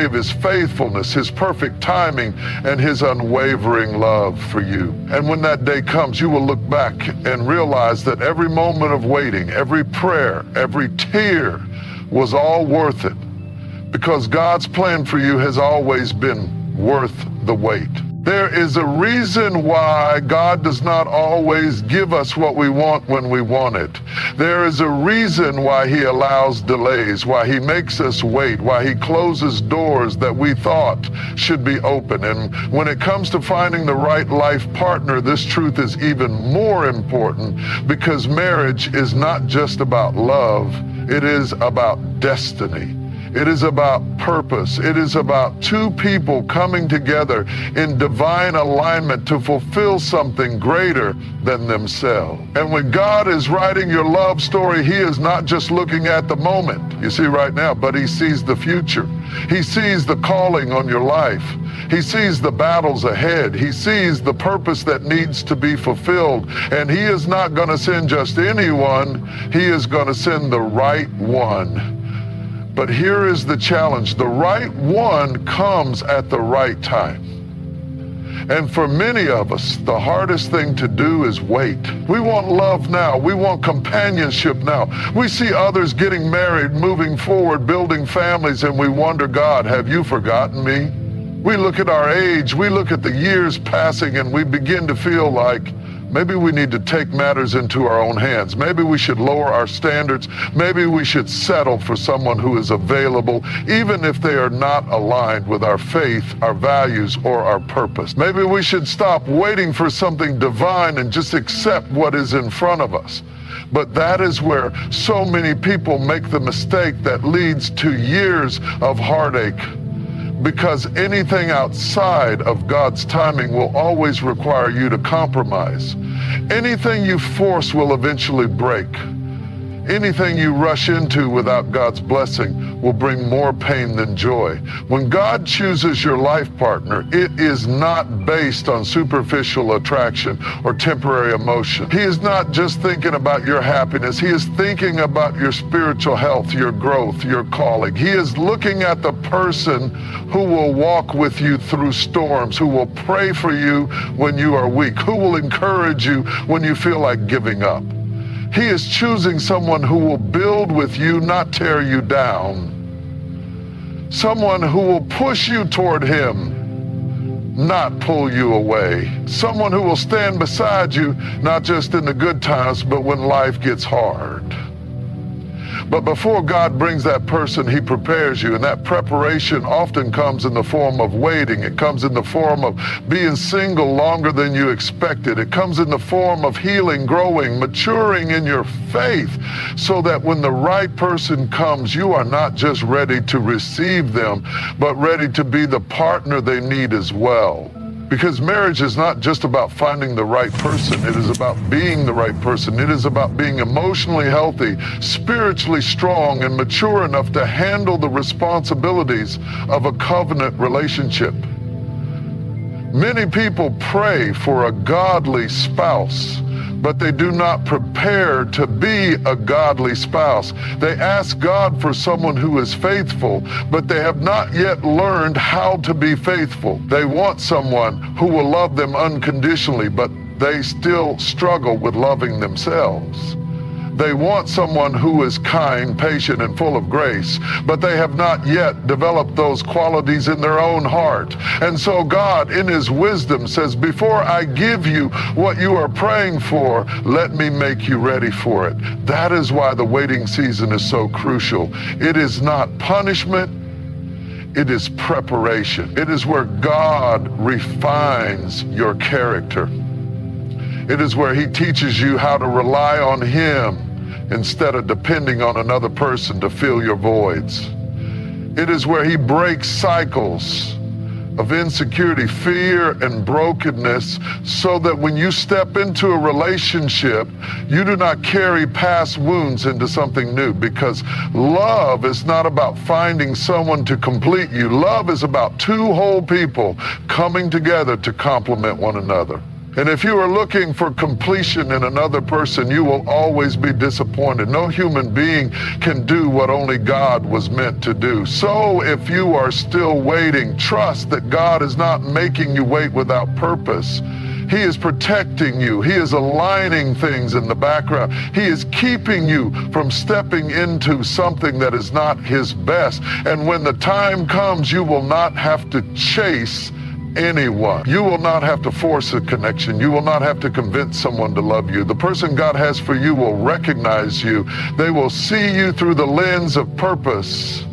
of His faithfulness, His perfect timing, and His unwavering love for you. And when that day comes, you will look back and realize that every moment of waiting, every prayer, every tear was all worth it, because God's plan for you has always been worth the wait. There is a reason why God does not always give us what we want when we want it. There is a reason why he allows delays, why he makes us wait, why he closes doors that we thought should be open. And when it comes to finding the right life partner, this truth is even more important, because marriage is not just about love, it is about destiny. It is about purpose. It is about two people coming together in divine alignment to fulfill something greater than themselves. And when God is writing your love story, he is not just looking at the moment, you see right now, but he sees the future. He sees the calling on your life. He sees the battles ahead. He sees the purpose that needs to be fulfilled. And he is not going to send just anyone. He is going to send the right one. But here is the challenge. The right one comes at the right time. And for many of us, the hardest thing to do is wait. We want love now. We want companionship now. We see others getting married, moving forward, building families, and we wonder, God, have you forgotten me? We look at our age, we look at the years passing, and we begin to feel like maybe we need to take matters into our own hands. Maybe we should lower our standards. Maybe we should settle for someone who is available, even if they are not aligned with our faith, our values, or our purpose. Maybe we should stop waiting for something divine and just accept what is in front of us. But that is where so many people make the mistake that leads to years of heartache. Because anything outside of God's timing will always require you to compromise. Anything you force will eventually break. Anything you rush into without God's blessing will bring more pain than joy. When God chooses your life partner, it is not based on superficial attraction or temporary emotion. He is not just thinking about your happiness. He is thinking about your spiritual health, your growth, your calling. He is looking at the person who will walk with you through storms, who will pray for you when you are weak, who will encourage you when you feel like giving up. He is choosing someone who will build with you, not tear you down. Someone who will push you toward him, not pull you away. Someone who will stand beside you, not just in the good times, but when life gets hard. But before God brings that person, he prepares you, and that preparation often comes in the form of waiting. It comes in the form of being single longer than you expected. It comes in the form of healing, growing, maturing in your faith, so that when the right person comes, you are not just ready to receive them, but ready to be the partner they need as well. Because marriage is not just about finding the right person. It is about being the right person. It is about being emotionally healthy, spiritually strong, and mature enough to handle the responsibilities of a covenant relationship. Many people pray for a godly spouse, but they do not prepare to be a godly spouse. They ask God for someone who is faithful, but they have not yet learned how to be faithful. They want someone who will love them unconditionally, but they still struggle with loving themselves. They want someone who is kind, patient, and full of grace, but they have not yet developed those qualities in their own heart. And so God, in his wisdom, says, before I give you what you are praying for, let me make you ready for it. That is why the waiting season is so crucial. It is not punishment. It is preparation. It is where God refines your character. It is where he teaches you how to rely on him instead of depending on another person to fill your voids. It is where he breaks cycles of insecurity, fear, and brokenness, so that when you step into a relationship, you do not carry past wounds into something new. Because love is not about finding someone to complete you. Love is about two whole people coming together to complement one another. And if you are looking for completion in another person, you will always be disappointed. No human being can do what only God was meant to do. So if you are still waiting, trust that God is not making you wait without purpose. He is protecting you. He is aligning things in the background. He is keeping you from stepping into something that is not his best. And when the time comes, you will not have to chase anyone. You will not have to force a connection. You will not have to convince someone to love you. The person God has for you will recognize you. They will see you through the lens of purpose.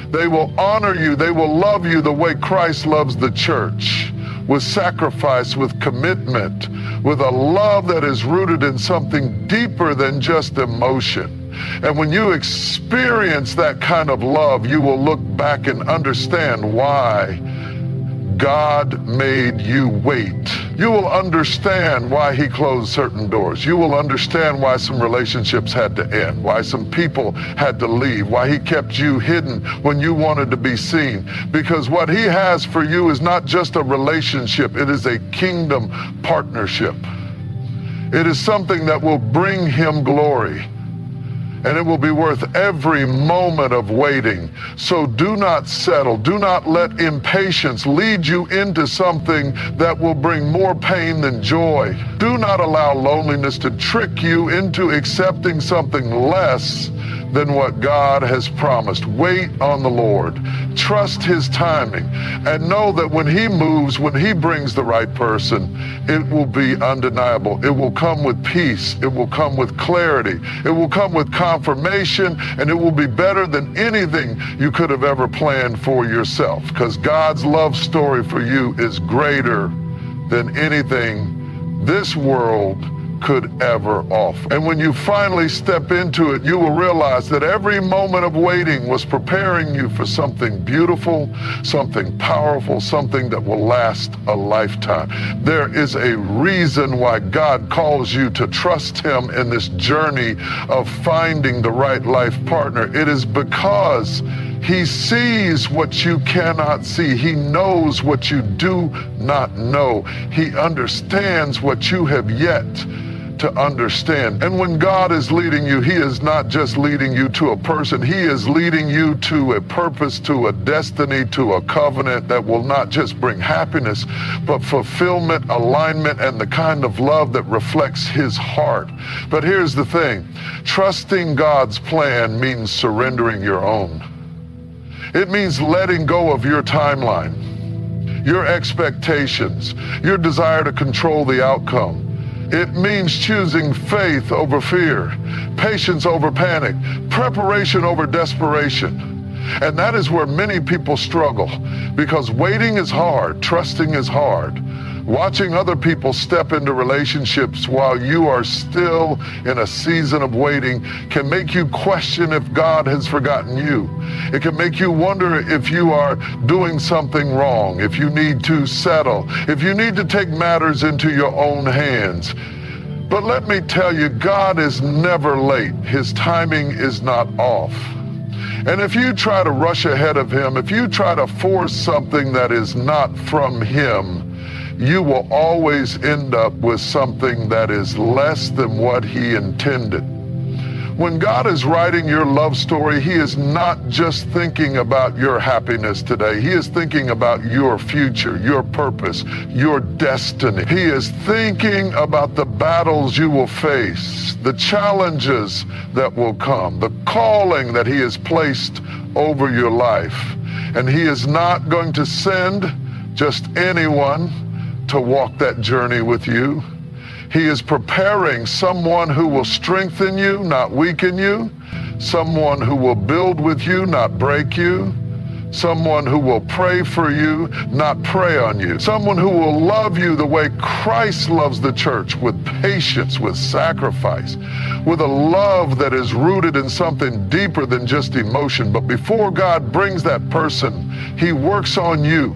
They will honor you. They will love you the way Christ loves the church, with sacrifice, with commitment, with a love that is rooted in something deeper than just emotion. And when you experience that kind of love, you will look back and understand why God made you wait. You will understand why he closed certain doors. You will understand why some relationships had to end, why some people had to leave, why he kept you hidden when you wanted to be seen. Because what he has for you is not just a relationship, it is a kingdom partnership. It is something that will bring him glory. And it will be worth every moment of waiting. So do not settle. Do not let impatience lead you into something that will bring more pain than joy. Do not allow loneliness to trick you into accepting something less than what God has promised. Wait on the Lord. Trust his timing. And know that when he moves, when he brings the right person, it will be undeniable. It will come with peace. It will come with clarity. It will come with confirmation, and it will be better than anything you could have ever planned for yourself. Because God's love story for you is greater than anything this world could ever offer. And when you finally step into it, you will realize that every moment of waiting was preparing you for something beautiful, something powerful, something that will last a lifetime. There is a reason why God calls you to trust him in this journey of finding the right life partner. It is because he sees what you cannot see. He knows what you do not know. He understands what you have yet to understand. And when God is leading you, he is not just leading you to a person. He is leading you to a purpose, to a destiny, to a covenant that will not just bring happiness, but fulfillment, alignment, and the kind of love that reflects his heart. But here's the thing. Trusting God's plan means surrendering your own. It means letting go of your timeline, your expectations, your desire to control the outcome. It means choosing faith over fear, patience over panic, preparation over desperation. And that is where many people struggle, because waiting is hard, trusting is hard. Watching other people step into relationships while you are still in a season of waiting can make you question if God has forgotten you. It can make you wonder if you are doing something wrong, if you need to settle, if you need to take matters into your own hands. But let me tell you, God is never late. His timing is not off. And if you try to rush ahead of him, if you try to force something that is not from him, you will always end up with something that is less than what he intended. When God is writing your love story, he is not just thinking about your happiness today. He is thinking about your future, your purpose, your destiny. He is thinking about the battles you will face, the challenges that will come, the calling that he has placed over your life. And he is not going to send just anyone to walk that journey with you. He is preparing someone who will strengthen you, not weaken you, someone who will build with you, not break you, someone who will pray for you, not prey on you, someone who will love you the way Christ loves the church, with patience, with sacrifice, with a love that is rooted in something deeper than just emotion. But before God brings that person, he works on you.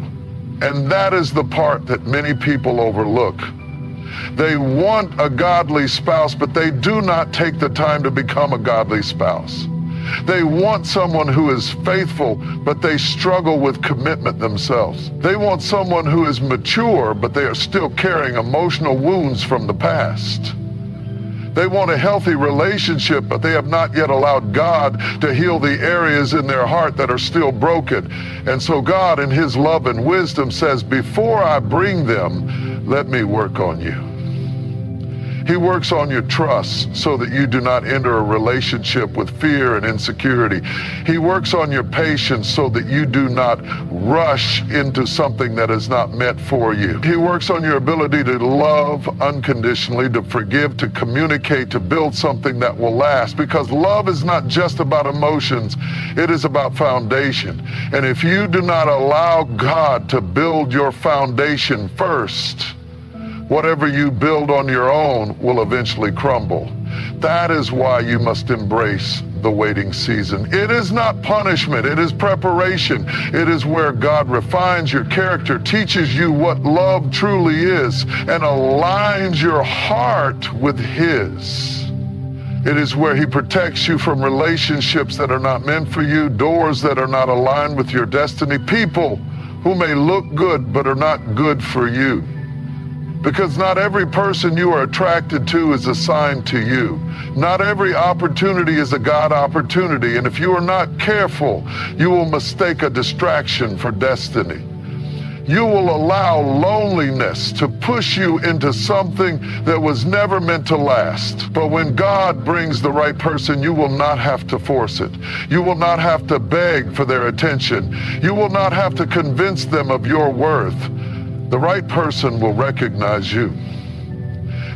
And that is the part that many people overlook. They want a godly spouse, but they do not take the time to become a godly spouse. They want someone who is faithful, but they struggle with commitment themselves. They want someone who is mature, but they are still carrying emotional wounds from the past. They want a healthy relationship, but they have not yet allowed God to heal the areas in their heart that are still broken. And so God, in his love and wisdom, says, before I bring them, let me work on you. He works on your trust so that you do not enter a relationship with fear and insecurity. He works on your patience so that you do not rush into something that is not meant for you. He works on your ability to love unconditionally, to forgive, to communicate, to build something that will last. Because love is not just about emotions, it is about foundation. And if you do not allow God to build your foundation first, whatever you build on your own will eventually crumble. That is why you must embrace the waiting season. It is not punishment, it is preparation. It is where God refines your character, teaches you what love truly is, and aligns your heart with His. It is where He protects you from relationships that are not meant for you, doors that are not aligned with your destiny, people who may look good but are not good for you. Because not every person you are attracted to is assigned to you. Not every opportunity is a God opportunity. And if you are not careful, you will mistake a distraction for destiny. You will allow loneliness to push you into something that was never meant to last. But when God brings the right person, you will not have to force it. You will not have to beg for their attention. You will not have to convince them of your worth. The right person will recognize you.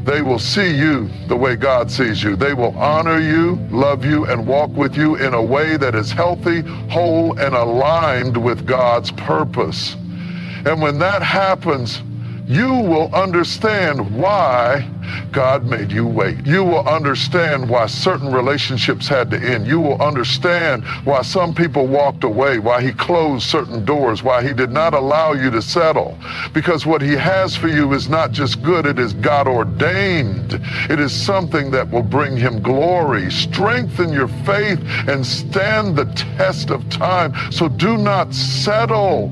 They will see you the way God sees you. They will honor you, love you, and walk with you in a way that is healthy, whole, and aligned with God's purpose. And when that happens, you will understand why God made you wait. You will understand why certain relationships had to end. You will understand why some people walked away, why He closed certain doors, why He did not allow you to settle. Because what He has for you is not just good, it is God ordained. It is something that will bring Him glory, strengthen your faith, and stand the test of time. So do not settle.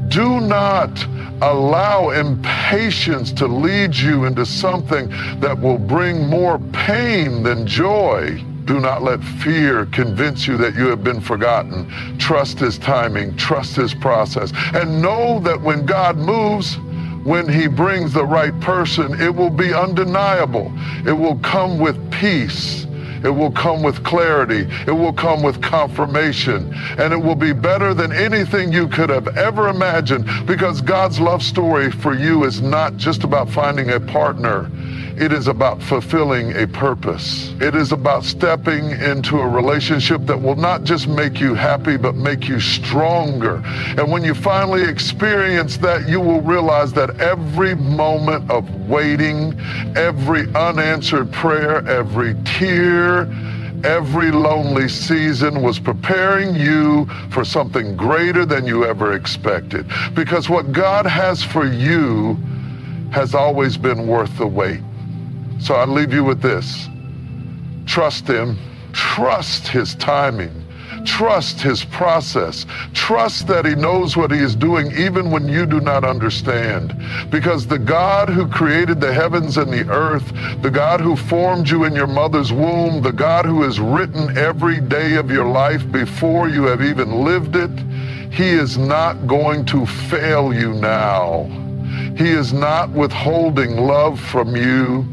Do not allow impatience to lead you into something that will bring more pain than joy. Do not let fear convince you that you have been forgotten. Trust His timing, trust His process, and know that when God moves, when He brings the right person, it will be undeniable. It will come with peace. It will come with clarity. It will come with confirmation. And it will be better than anything you could have ever imagined, because God's love story for you is not just about finding a partner. It is about fulfilling a purpose. It is about stepping into a relationship that will not just make you happy, but make you stronger. And when you finally experience that, you will realize that every moment of waiting, every unanswered prayer, every tear, every lonely season was preparing you for something greater than you ever expected. Because what God has for you has always been worth the wait. So I leave you with this. Trust Him. Trust His timing. Trust His process. Trust that He knows what He is doing even when you do not understand. Because the God who created the heavens and the earth, the God who formed you in your mother's womb, the God who has written every day of your life before you have even lived it, He is not going to fail you now. He is not withholding love from you.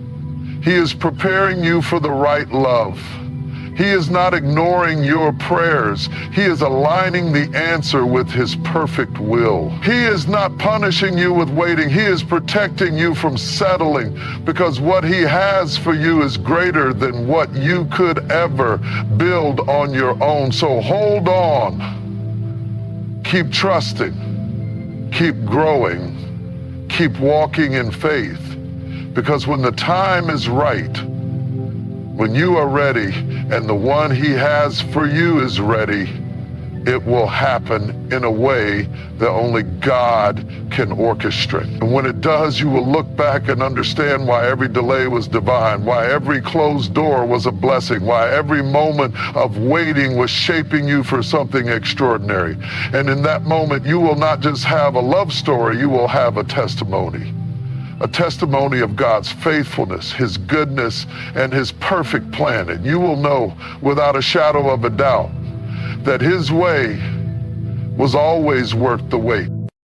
He is preparing you for the right love. He is not ignoring your prayers. He is aligning the answer with His perfect will. He is not punishing you with waiting. He is protecting you from settling, because what He has for you is greater than what you could ever build on your own. So hold on. Keep trusting. Keep growing. Keep walking in faith. Because when the time is right, when you are ready and the one He has for you is ready, it will happen in a way that only God can orchestrate. And when it does, you will look back and understand why every delay was divine, why every closed door was a blessing, why every moment of waiting was shaping you for something extraordinary. And in that moment, you will not just have a love story, you will have a testimony. A testimony of God's faithfulness, His goodness, and His perfect plan. And you will know without a shadow of a doubt that His way was always worth the wait.